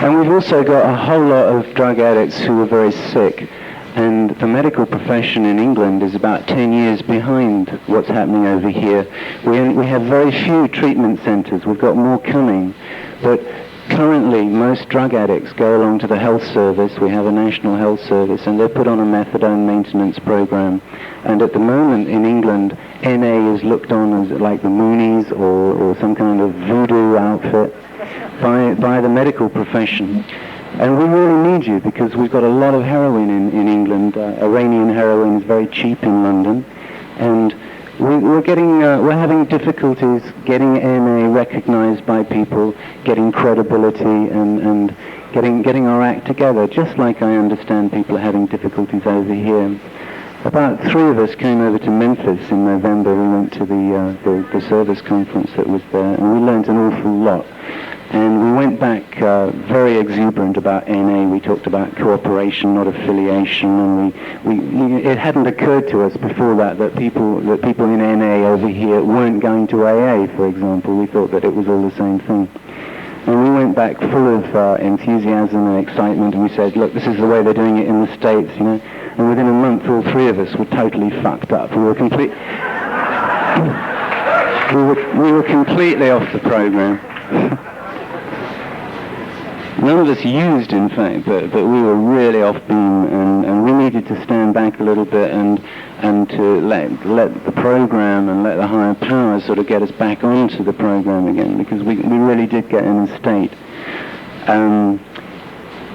And we've also got a whole lot of drug addicts who are very sick. And the medical profession in England is about 10 years behind what's happening over here. We have very few treatment centres. We've got more coming. But currently, most drug addicts go along to the health service. We have a national health service, and they're put on a methadone maintenance program. And at the moment in England, NA is looked on as like the Moonies or some kind of voodoo outfit by the medical profession. And we really need you, because we've got a lot of heroin in England. Iranian heroin is very cheap in London, and we're having difficulties getting NA recognized by people, getting credibility, and getting our act together, just like I understand people are having difficulties over here. About 3 of us came over to Memphis in November. We went to the service conference that was there, and we learned an awful lot. And we went back very exuberant about NA. We talked about cooperation, not affiliation, and it hadn't occurred to us before that people in NA over here weren't going to AA, for example. We thought that it was all the same thing. And we went back full of enthusiasm and excitement, and we said, look, this is the way they're doing it in the States, And within a month, all 3 of us were totally fucked up. We were completely off the program. None of us used, in fact, but we were really off beam, and we needed to stand back a little bit and to let the program and let the higher powers sort of get us back onto the program again, because we really did get in a state.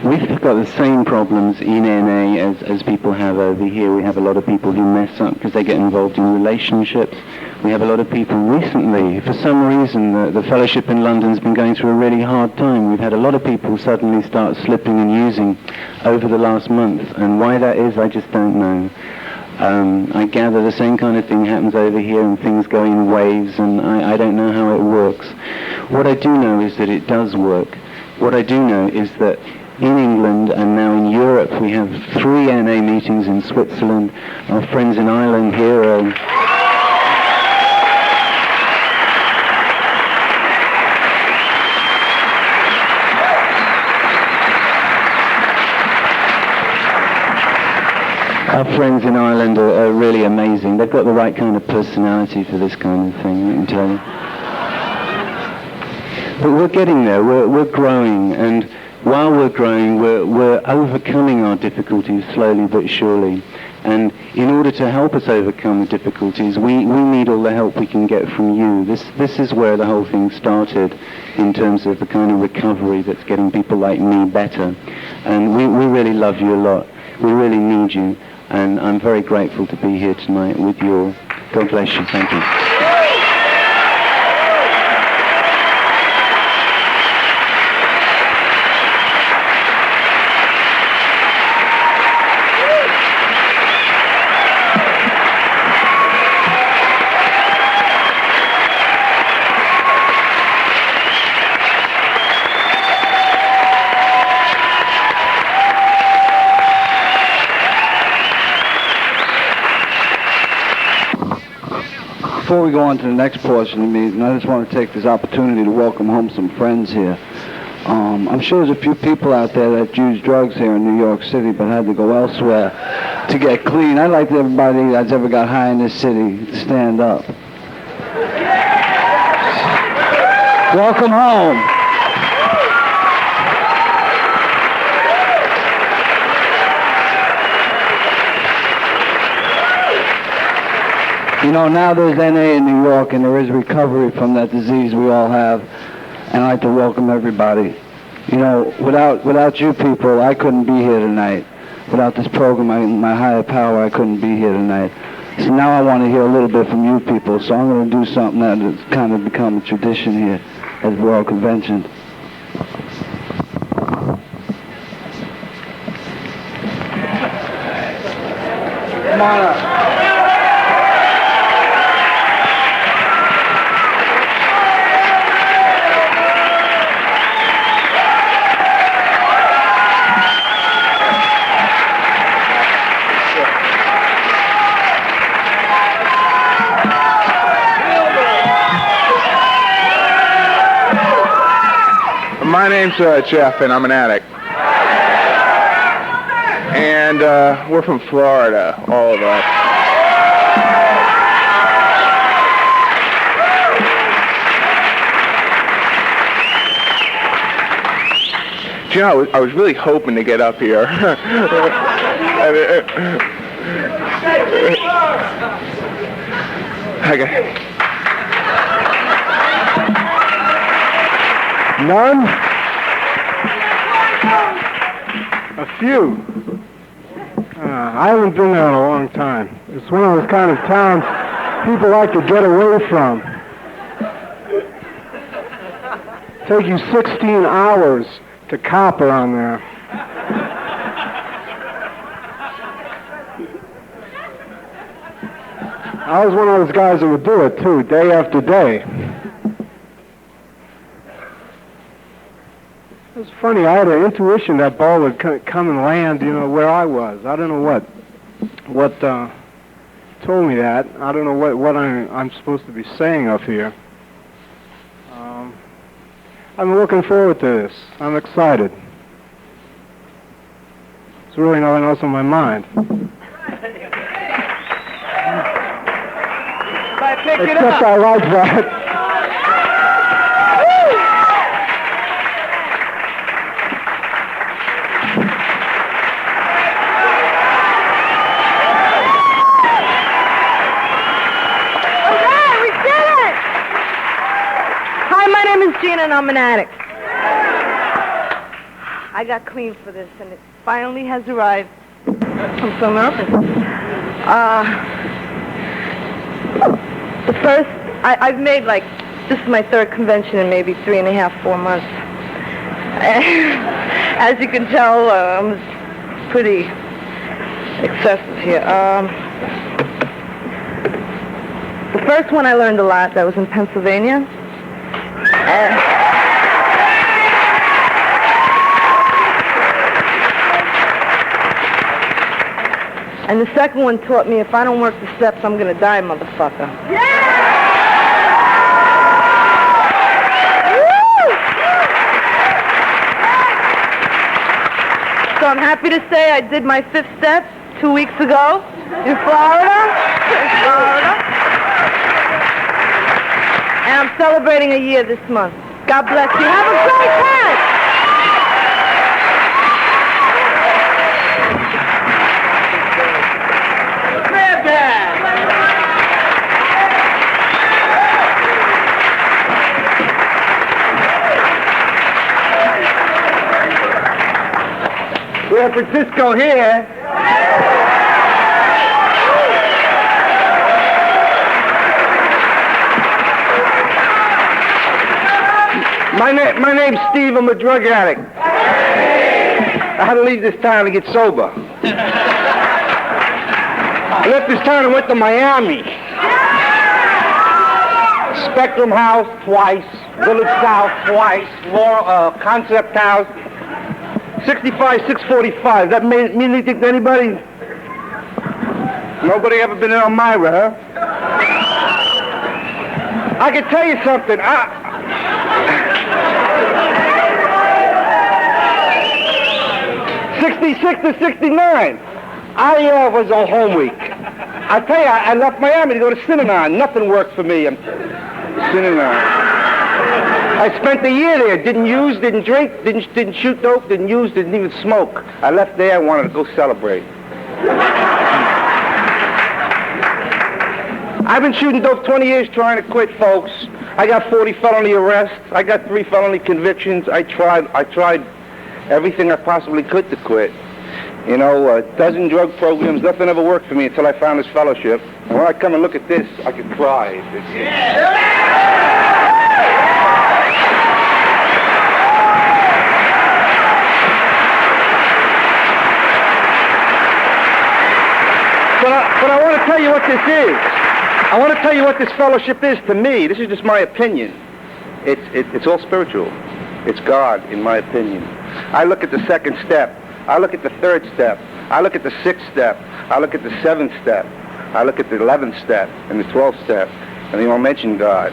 We've got the same problems in NA as people have over here. We have a lot of people who mess up because they get involved in relationships. We have a lot of people recently, for some reason, the fellowship in London's been going through a really hard time. We've had a lot of people suddenly start slipping and using over the last month, and why that is, I just don't know. I gather the same kind of thing happens over here, and things go in waves, and I don't know how it works. What I do know is that it does work. What I do know is that in England, and now in Europe. We have 3 NA meetings in Switzerland. Our friends in Ireland here Our friends in Ireland are really amazing. They've got the right kind of personality for this kind of thing, I can tell you. But we're getting there. We're growing, and while we're growing, we're overcoming our difficulties slowly but surely. And in order to help us overcome the difficulties, we need all the help we can get from you. This is where the whole thing started in terms of the kind of recovery that's getting people like me better. And we really love you a lot. We really need you. And I'm very grateful to be here tonight with you all. God bless you. Thank you. Before we go on to the next portion of the meeting, I just want to take this opportunity to welcome home some friends here. I'm sure there's a few people out there that use drugs here in New York City but had to go elsewhere to get clean. I'd like everybody that's ever got high in this city to stand up. Welcome home. You know, now there's NA in New York, and there is recovery from that disease we all have, and I'd like to welcome everybody. You know, without you people, I couldn't be here tonight. Without this program, my higher power, I couldn't be here tonight. So now I want to hear a little bit from you people, so I'm going to do something that has kind of become a tradition here at the World Convention. Come on up. My name's Jeff, and I'm an addict. And we're from Florida, all of us. You know, I was really hoping to get up here. None? A few. I haven't been there in a long time. It's one of those kind of towns people like to get away from. Take you 16 hours to copper on there. I was one of those guys that would do it too, day after day. It was funny, I had an intuition that ball would come and land, you know, where I was. I don't know what told me that. I don't know what I'm supposed to be saying up here. I'm looking forward to this. I'm excited. There's really nothing else on my mind. Except I like that. And I'm an addict. I got clean for this, and it finally has arrived. I'm so nervous. The first, I've made this is my third convention in maybe 3.5, 4 months. As you can tell, I'm pretty excessive here. The first one I learned a lot. That was in Pennsylvania. And the second one taught me if I don't work the steps, I'm going to die, motherfucker. So I'm happy to say I did my 5th step 2 weeks ago in Florida. And I'm celebrating a year this month. God bless you. Have a great time. San Francisco here. My name's Steve. I'm a drug addict. I had to leave this town to get sober. I left this town and went to Miami. Spectrum House twice, Village South twice, Concept House. 65, 645. That mean anything to anybody? Nobody ever been in Elmira, huh? I can tell you something. 66 to 69. I was on home week. I tell you, I left Miami to go to Synanon. Nothing worked for me. Synanon. I spent a year there. Didn't use, didn't drink, didn't shoot dope, didn't use, didn't even smoke. I left there. I wanted to go celebrate. I've been shooting dope 20 years trying to quit, folks. I got 40 felony arrests. I got 3 felony convictions. I tried everything I possibly could to quit. You know, a dozen drug programs, nothing ever worked for me until I found this fellowship. And when I come and look at this, I could cry. But I want to tell you what this is. I want to tell you what this fellowship is to me. This is just my opinion. It's all spiritual. It's God, in my opinion. I look at the 2nd step. I look at the 3rd step. I look at the 6th step. I look at the 7th step. I look at the 11th step and the 12th step. And they all mention God,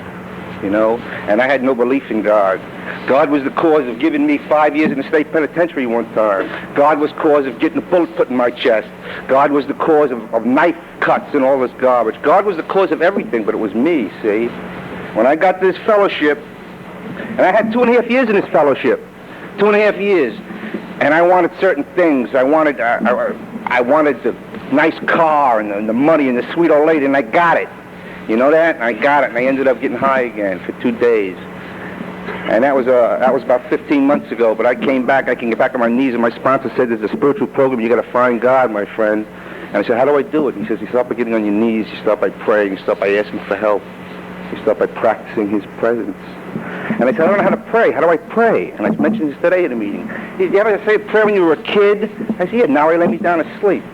you know. And I had no belief in God. God was the cause of giving me 5 years in the state penitentiary one time. God was the cause of getting a bullet put in my chest. God was the cause of knife cuts and all this garbage. God was the cause of everything, but it was me, see. When I got this fellowship, and I had 2.5 years in this fellowship, 2.5 years, and I wanted certain things. I wanted the nice car and the money and the sweet old lady, and I got it. You know that? And I got it, and I ended up getting high again for 2 days. And that was about 15 months ago, but I came back. I can get back on my knees, and my sponsor said, there's a spiritual program. You got to find God, my friend. And I said, how do I do it? And he says, you start by getting on your knees. You start by praying. You start by asking for help. You start by practicing his presence. And I said, I don't know how to pray. How do I pray? And I mentioned this today at a meeting. Did you ever say a prayer when you were a kid? I said, yeah, now I lay me down to sleep.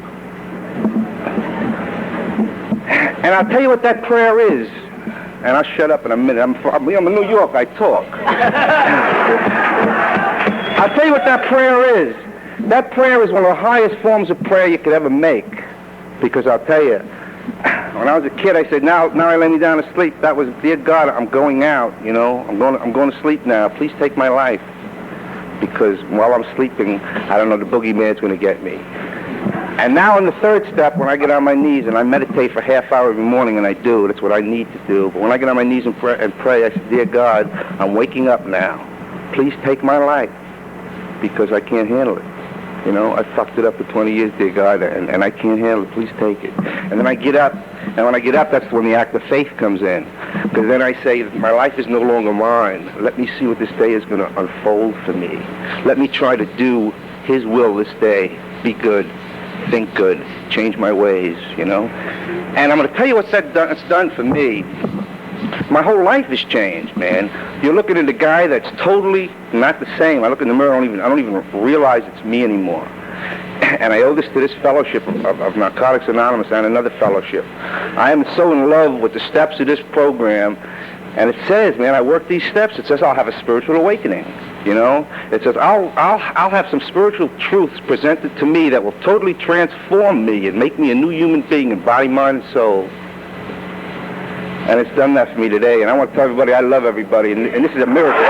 And I'll tell you what that prayer is. And I'll shut up in a minute. I'm in New York. I talk. I'll tell you what that prayer is. That prayer is one of the highest forms of prayer you could ever make. Because I'll tell you, when I was a kid, I said, now I lay me down to sleep. That was, dear God, I'm going out, you know. I'm going to sleep now. Please take my life. Because while I'm sleeping, I don't know, the boogeyman's going to get me. And now in the 3rd step, when I get on my knees and I meditate for half hour every morning, and I do, that's what I need to do. But when I get on my knees and pray, I say, dear God, I'm waking up now. Please take my life. Because I can't handle it. You know, I fucked it up for 20 years, dear God, and I can't handle it. Please take it. And then I get up, and when I get up, that's when the act of faith comes in. Because then I say, my life is no longer mine. Let me see what this day is going to unfold for me. Let me try to do his will this day. Be good. Think good. Change my ways, you know. And I'm going to tell you what it's done for me. My whole life has changed, man. You're looking at a guy that's totally not the same. I look in the mirror, I don't even realize it's me anymore. And I owe this to this fellowship of Narcotics Anonymous and another fellowship. I am so in love with the steps of this program. And it says, man, I work these steps. It says I'll have a spiritual awakening. You know, it says I'll have some spiritual truths presented to me that will totally transform me and make me a new human being in body, mind, and soul. And it's done that for me today. And I want to tell everybody I love everybody, and this is a miracle.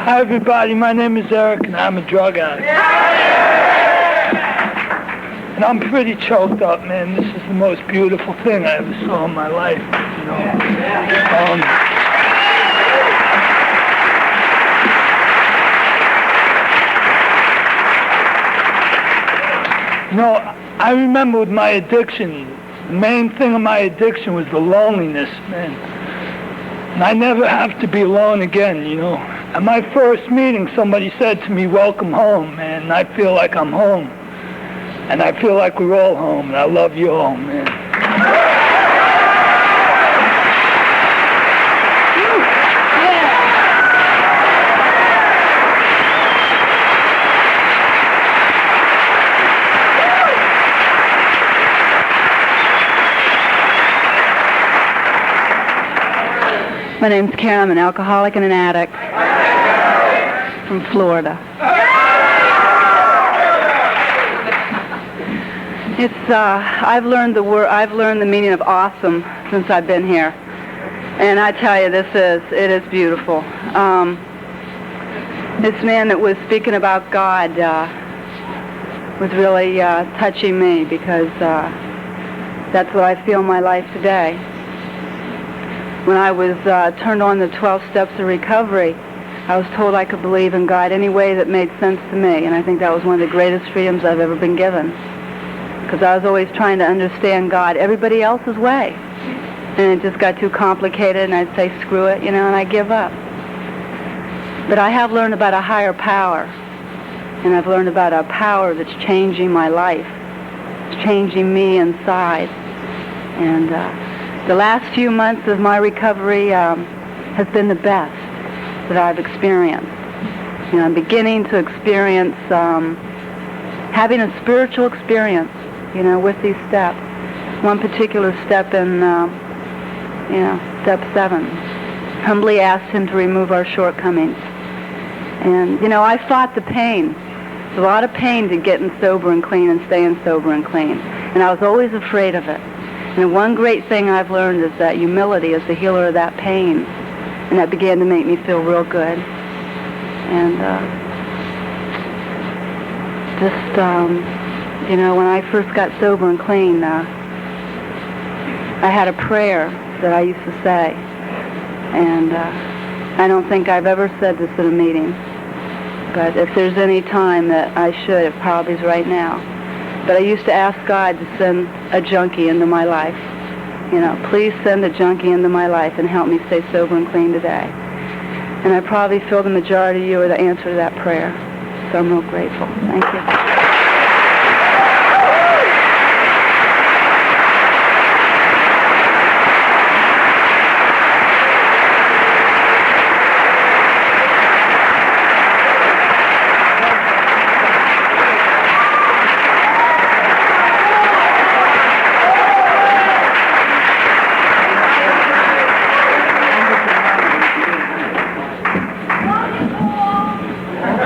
Hi everybody, my name is Eric and I'm a drug addict. And I'm pretty choked up, man. This is the most beautiful thing I ever saw in my life, you know. I remember with my addiction, the main thing of my addiction was the loneliness, man. And I never have to be alone again, you know. At my first meeting, somebody said to me, welcome home, man, and I feel like I'm home. And I feel like we're all home, and I love you all, man. My name's Karen. I'm an alcoholic and an addict from Florida. I've learned the meaning of awesome since I've been here, and I tell you, it is beautiful. This man that was speaking about God was really touching me because that's what I feel in my life today. When I was turned on the 12 steps of recovery, I was told I could believe in God any way that made sense to me, and I think that was one of the greatest freedoms I've ever been given, because I was always trying to understand God everybody else's way, and it just got too complicated, and I'd say, screw it, you know, and I'd give up. But I have learned about a higher power, and I've learned about a power that's changing my life. It's changing me inside, and the last few months of my recovery has been the best that I've experienced. You know, I'm beginning to experience having a spiritual experience, you know, with these steps. One particular step in, step 7, humbly asked him to remove our shortcomings. And, you know, I fought the pain. It's a lot of pain to getting sober and clean and staying sober and clean. And I was always afraid of it. And one great thing I've learned is that humility is the healer of that pain. And that began to make me feel real good. And when I first got sober and clean, I had a prayer that I used to say. And I don't think I've ever said this at a meeting. But if there's any time that I should, it probably is right now. But I used to ask God to send a junkie into my life. You know, please send a junkie into my life and help me stay sober and clean today. And I probably feel the majority of you are the answer to that prayer. So I'm real grateful. Thank you.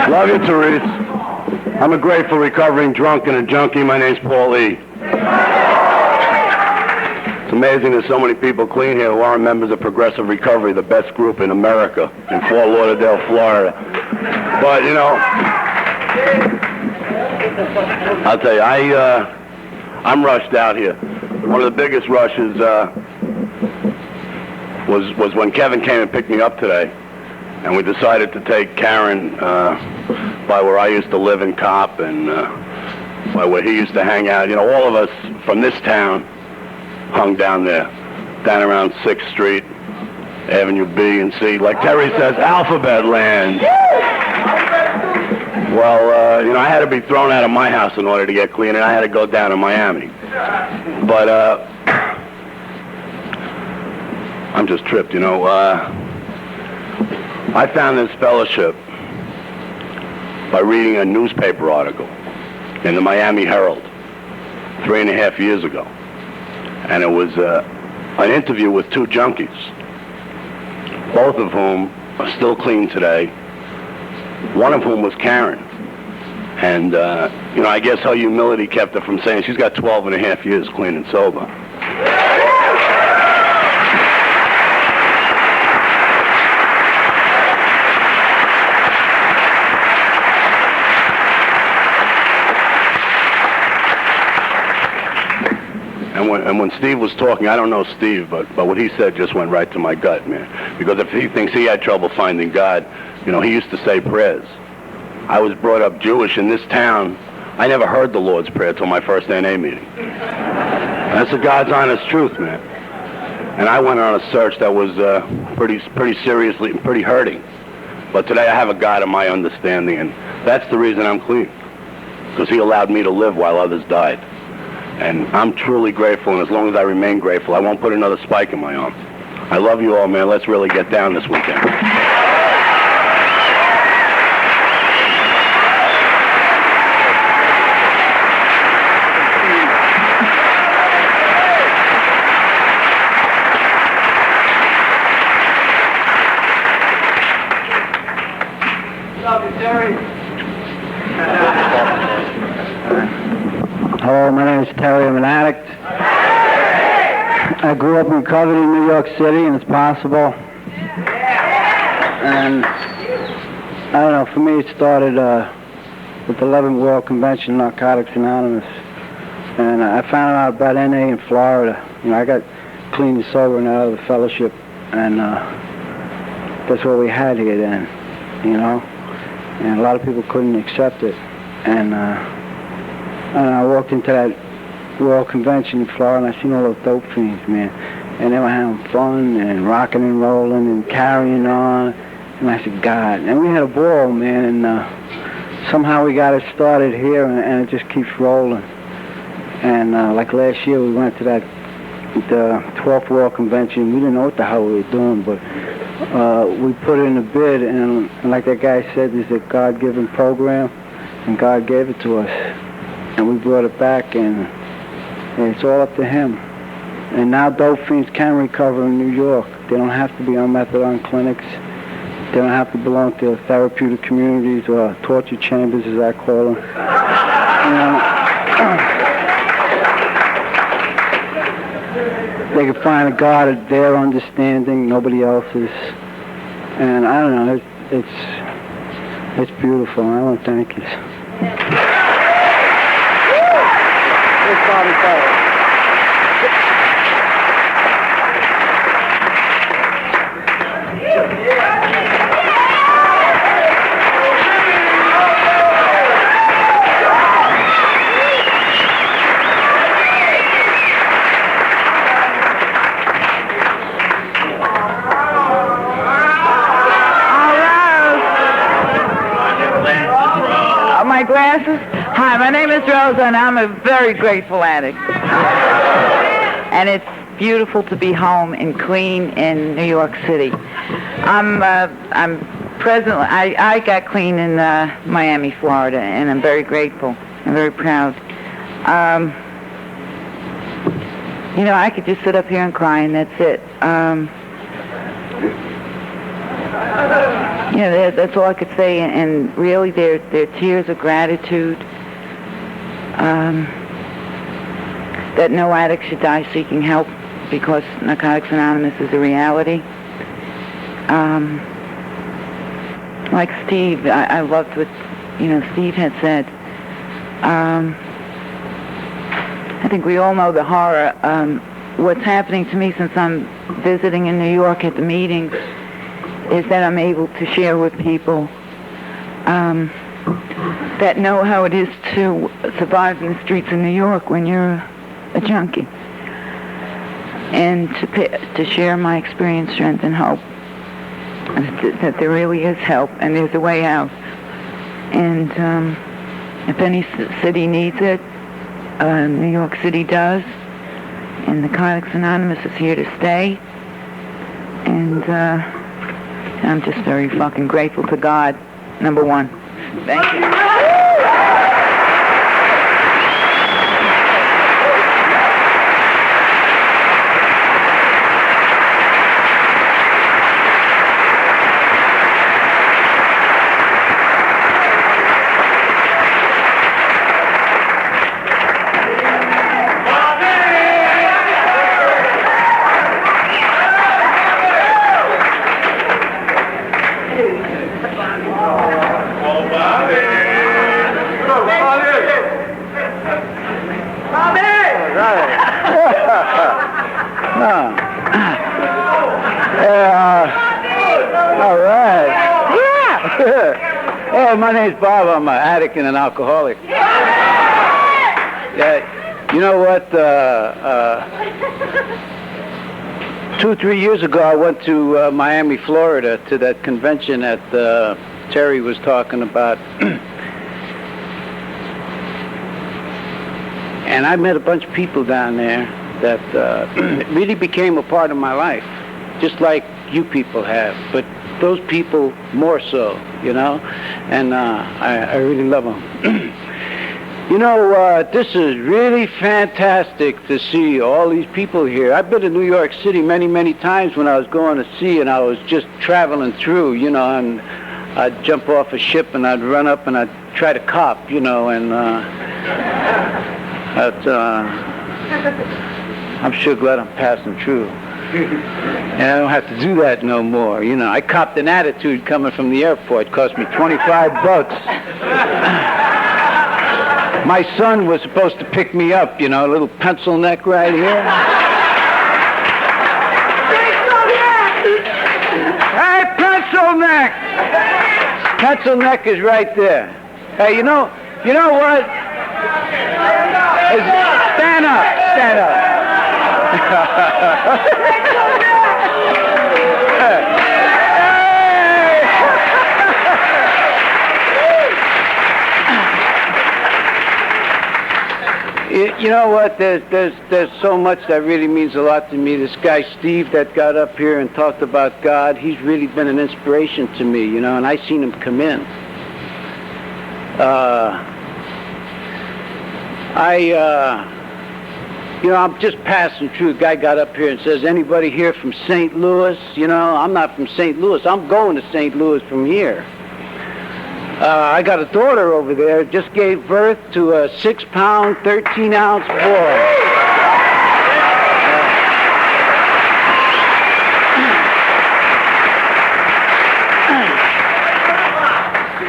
Love you, Therese. I'm a grateful recovering drunk and a junkie. My name's Paul E. It's amazing there's so many people clean here who aren't members of Progressive Recovery, the best group in America, in Fort Lauderdale, Florida. But, you know, I'll tell you, I'm rushed out here. One of the biggest rushes was when Kevin came and picked me up today. And we decided to take Karen by where I used to live in Cop and by where he used to hang out. You know, all of us from this town hung down there, down around 6th Street, Avenue B and C. Like Terry says, Alphabet Land. Well, I had to be thrown out of my house in order to get clean, and I had to go down to Miami. But I'm just tripped, I found this fellowship by reading a newspaper article in the Miami Herald 3.5 years ago. And it was an interview with two junkies, both of whom are still clean today. One of whom was Karen. And, I guess her humility kept her from saying she's got 12.5 years clean and sober. And when Steve was talking, I don't know Steve, but what he said just went right to my gut, man. Because if he thinks he had trouble finding God, he used to say prayers. I was brought up Jewish in this town. I never heard the Lord's Prayer till my first NA meeting. That's the God's honest truth, man. And I went on a search that was pretty seriously, pretty hurting. But today I have a God of my understanding, and that's the reason I'm clean. Because he allowed me to live while others died. And I'm truly grateful, and as long as I remain grateful, I won't put another spike in my arm. I love you all, man. Let's really get down this weekend. Hello, my name is Terry. I'm an addict. I grew up in recovery in New York City, and it's possible. And I don't know, for me it started with the 11th World Convention of Narcotics Anonymous. And I found out about NA in Florida. I got clean and sober and out of the fellowship. And that's what we had here then, And a lot of people couldn't accept it. And I walked into that World Convention in Florida, and I seen all those dope fiends, man. And they were having fun and rocking and rolling and carrying on. And I said, God. And we had a ball, man, and somehow we got it started here, and it just keeps rolling. And like last year, we went to the 12th World Convention. We didn't know what the hell we were doing, but we put in a bid, and like that guy said, there's a God-given program, and God gave it to us. And we brought it back, and it's all up to him. And now dope fiends can recover in New York. They don't have to be on methadone clinics. They don't have to belong to therapeutic communities or torture chambers, as I call them. They can find a God at their understanding, nobody else's. And I don't know, it's beautiful. I want to thank you. My glasses? Hi, my name is Rosa, and I'm a very grateful addict. And it's beautiful to be home and clean in New York City. I'm presently, I got clean in Miami, Florida, and I'm very grateful. I'm very proud. I could just sit up here and cry, and that's it. That's all I could say, and really they're tears of gratitude that no addict should die seeking help, because Narcotics Anonymous is a reality. Like Steve, I loved what Steve had said. I think we all know the horror. What's happening to me since I'm visiting in New York at the meetings is that I'm able to share with people that know how it is to survive in the streets of New York when you're a junkie, and to share my experience, strength, and hope, that there really is help and there's a way out. And if any city needs it, New York City does. And Narcotics Anonymous is here to stay. And I'm just very fucking grateful to God, number one. Thank you. All right. Yeah. Oh, my name's Bob. I'm an addict and an alcoholic. Yeah. You know what? 2-3 years ago, I went to Miami, Florida, to that convention that Terry was talking about. And I met a bunch of people down there that really became a part of my life, just like you people have, but those people more so, you know, and I really love them. You know, this is really fantastic to see all these people here. I've been to New York City many, many times when I was going to sea and I was just traveling through, you know, and I'd jump off a ship and I'd run up and I'd try to cop, you know, and I'm sure glad I'm passing through. And I don't have to do that no more. You know, I copped an attitude coming from the airport. It cost me $25. My son was supposed to pick me up, you know, a little pencil neck right here. Hey, pencil neck! Pencil neck is right there. Hey, you know what? Stand up, stand up. You know what? There's so much that really means a lot to me. This guy Steve that got up here and talked about God, he's really been an inspiration to me, you know, and I seen him come in. You know, I'm just passing through. The guy got up here and says, anybody here from St. Louis? You know, I'm not from St. Louis. I'm going to St. Louis from here. I got a daughter over there, just gave birth to a 6-pound, 13-ounce boy.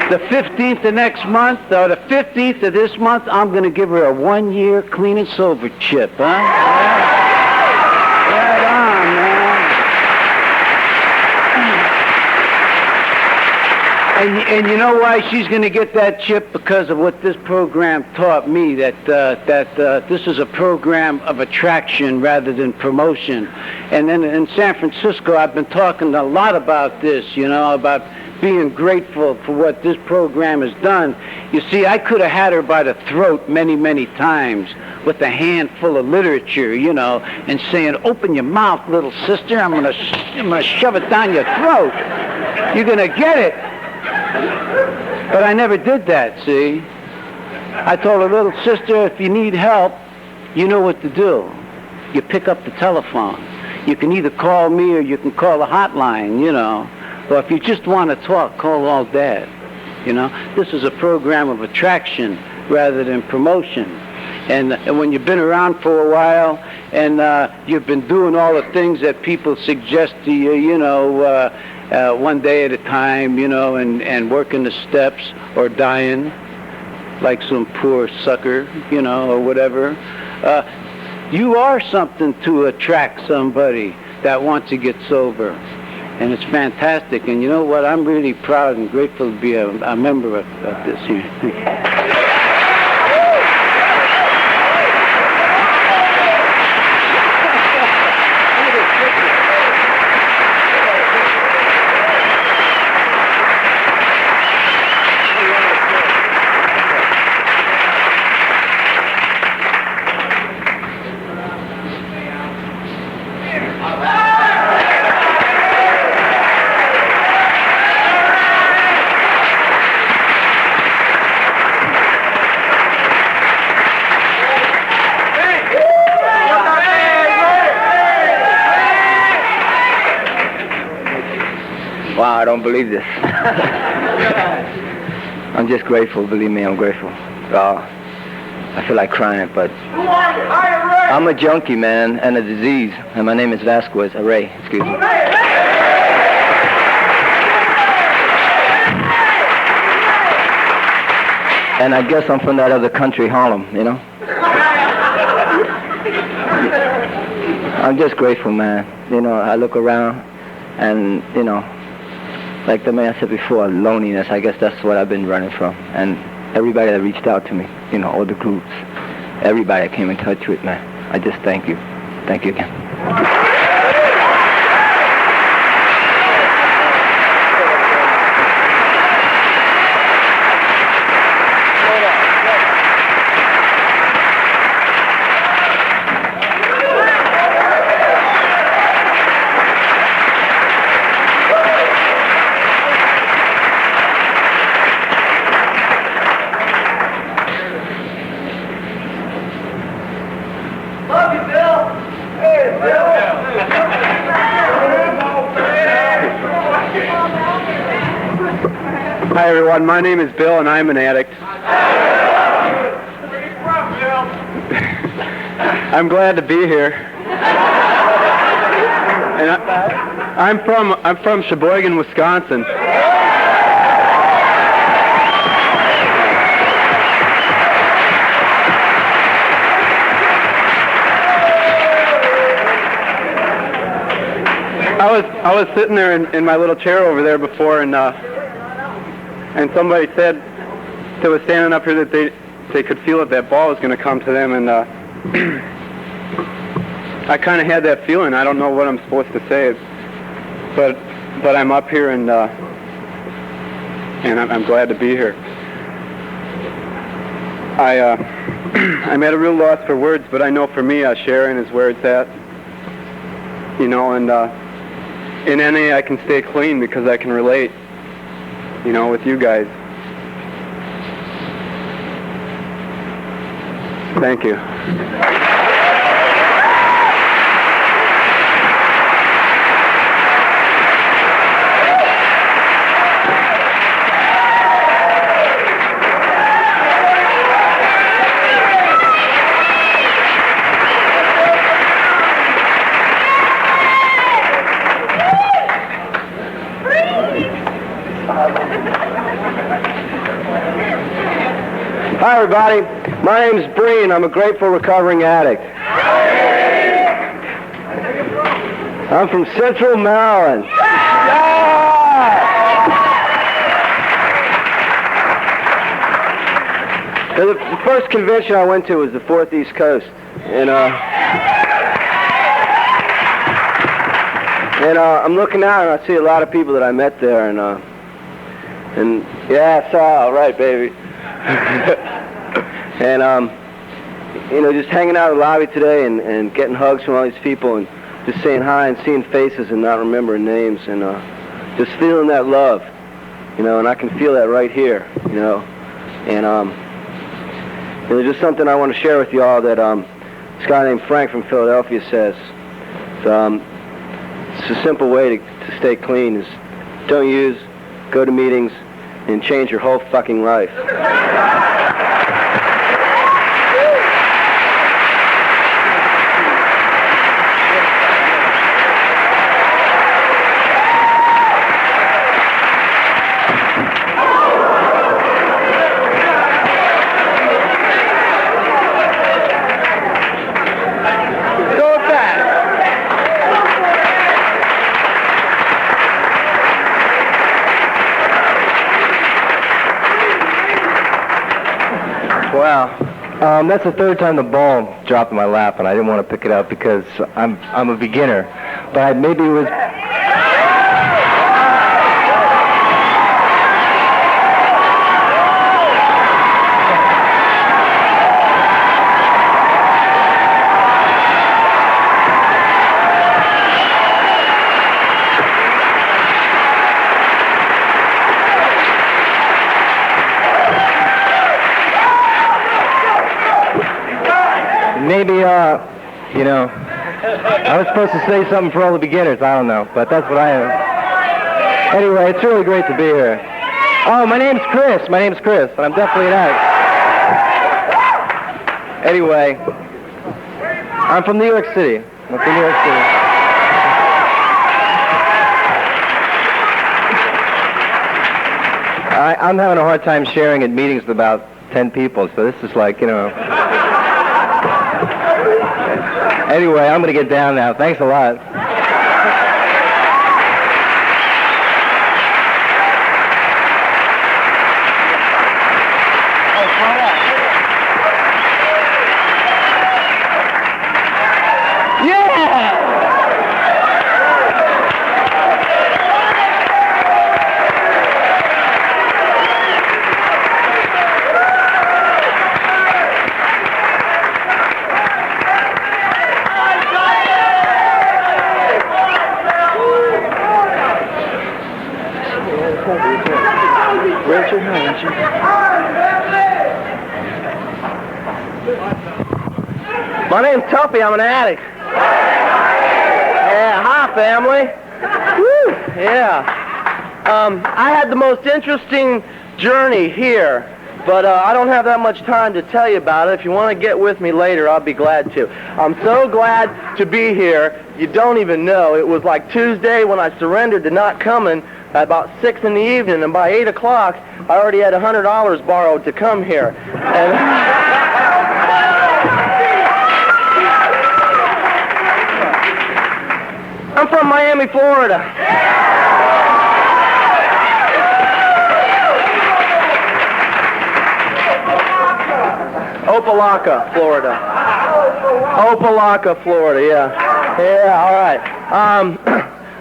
The 15th of next month, or the 15th of this month, I'm going to give her a 1-year clean and sober chip, huh? Right on, man. And you know why she's going to get that chip? Because of what this program taught me, that this is a program of attraction rather than promotion. And then in San Francisco, I've been talking a lot about this, you know, about being grateful for what this program has done. You see, I could have had her by the throat many, many times with a handful of literature, you know, and saying, open your mouth, little sister, I'm gonna shove it down your throat. You're gonna get it. But I never did that, see? I told her, little sister, if you need help, you know what to do. You pick up the telephone. You can either call me or you can call the hotline, you know. Or if you just want to talk, call Old Dad. You know, this is a program of attraction rather than promotion. And when you've been around for a while and you've been doing all the things that people suggest to you, you know, one day at a time, you know, and working the steps or dying like some poor sucker, you know, or whatever, you are something to attract somebody that wants to get sober. And it's fantastic. And you know what? I'm really proud and grateful to be a member of this here. Thank you. Wow, I don't believe this. I'm just grateful. Believe me, I'm grateful. I feel like crying, but I'm a junkie, man, and a disease. And my name is Vasquez. Ray, excuse me. And I guess I'm from that other country, Harlem, you know? I'm just grateful, man. You know, I look around and, you know, like the man said before, loneliness, I guess that's what I've been running from. And everybody that reached out to me, you know, all the groups, everybody I came in touch with, man, I just thank you. Thank you again. Hi everyone, my name is Bill and I'm an addict. I'm glad to be here. And I'm from Sheboygan, Wisconsin. I was sitting there in my little chair over there before, and somebody said that was standing up here that they could feel that ball was going to come to them, and I kind of had that feeling. I don't know what I'm supposed to say, but I'm up here, and I'm glad to be here. I'm at a real loss for words, but I know for me, sharing is where it's at. You know, and in NA I can stay clean because I can relate, you know, with you guys. Thank you. Hi, everybody. My name's Bryan. I'm a grateful recovering addict. I'm from Central Maryland. The first convention I went to was the Fourth East Coast, and I'm looking out and I see a lot of people that I met there, and yeah, it's all right, baby. And you know, just hanging out in the lobby today and getting hugs from all these people and just saying hi and seeing faces and not remembering names, and just feeling that love, you know, and I can feel that right here, you know, and there's just something I want to share with you all that this guy named Frank from Philadelphia says. It's a simple way to stay clean is don't use, go to meetings, and change your whole fucking life. Wow. That's the third time the ball dropped in my lap, and I didn't want to pick it up because I'm a beginner. But maybe it was... Maybe, you know, I was supposed to say something for all the beginners. I don't know, but that's what I am. Anyway, it's really great to be here. Oh, my name's Chris, and I'm definitely an addict. Anyway, I'm from New York City. I'm having a hard time sharing at meetings with about 10 people, so this is like, Anyway, I'm going to get down now. Thanks a lot. My name's Tuffy. I'm an addict. Yeah, hi, family. Woo, yeah. I had the most interesting journey here, but I don't have that much time to tell you about it. If you want to get with me later, I'll be glad to. I'm so glad to be here. You don't even know. It was like Tuesday when I surrendered to not coming at about 6 in the evening, and by 8 o'clock, I already had $100 borrowed to come here. I'm from Miami, Florida. Opelika, Florida, yeah. Yeah, all right.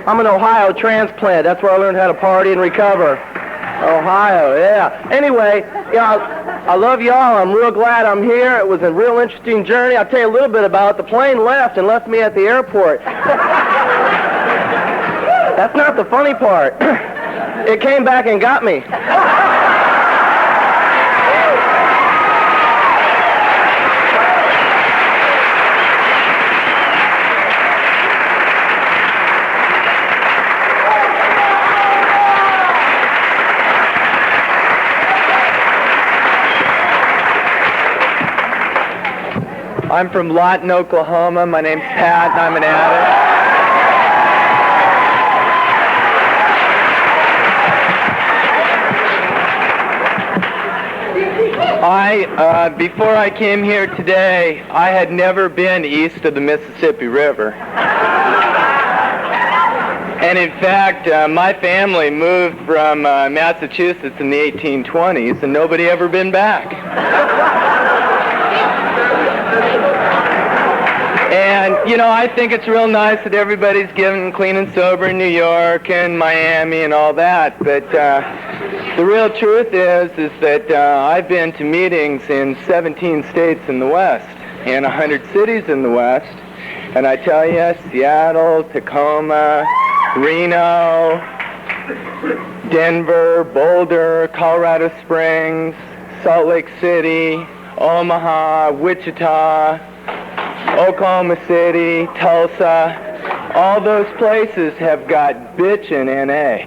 I'm an Ohio transplant. That's where I learned how to party and recover. Ohio, yeah. Anyway, I love y'all. I'm real glad I'm here. It was a real interesting journey. I'll tell you a little bit about it. The plane left and left me at the airport. That's not the funny part. It came back and got me. I'm from Lawton, Oklahoma. My name's Pat, and I'm an addict. Before I came here today, I had never been east of the Mississippi River. And in fact, my family moved from Massachusetts in the 1820s, and nobody ever been back. And, I think it's real nice that everybody's getting clean and sober in New York and Miami and all that, but the real truth is that I've been to meetings in 17 states in the West and 100 cities in the West, and I tell you, Seattle, Tacoma, Reno, Denver, Boulder, Colorado Springs, Salt Lake City, Omaha, Wichita, Oklahoma City, Tulsa, all those places have got bitchin' NA.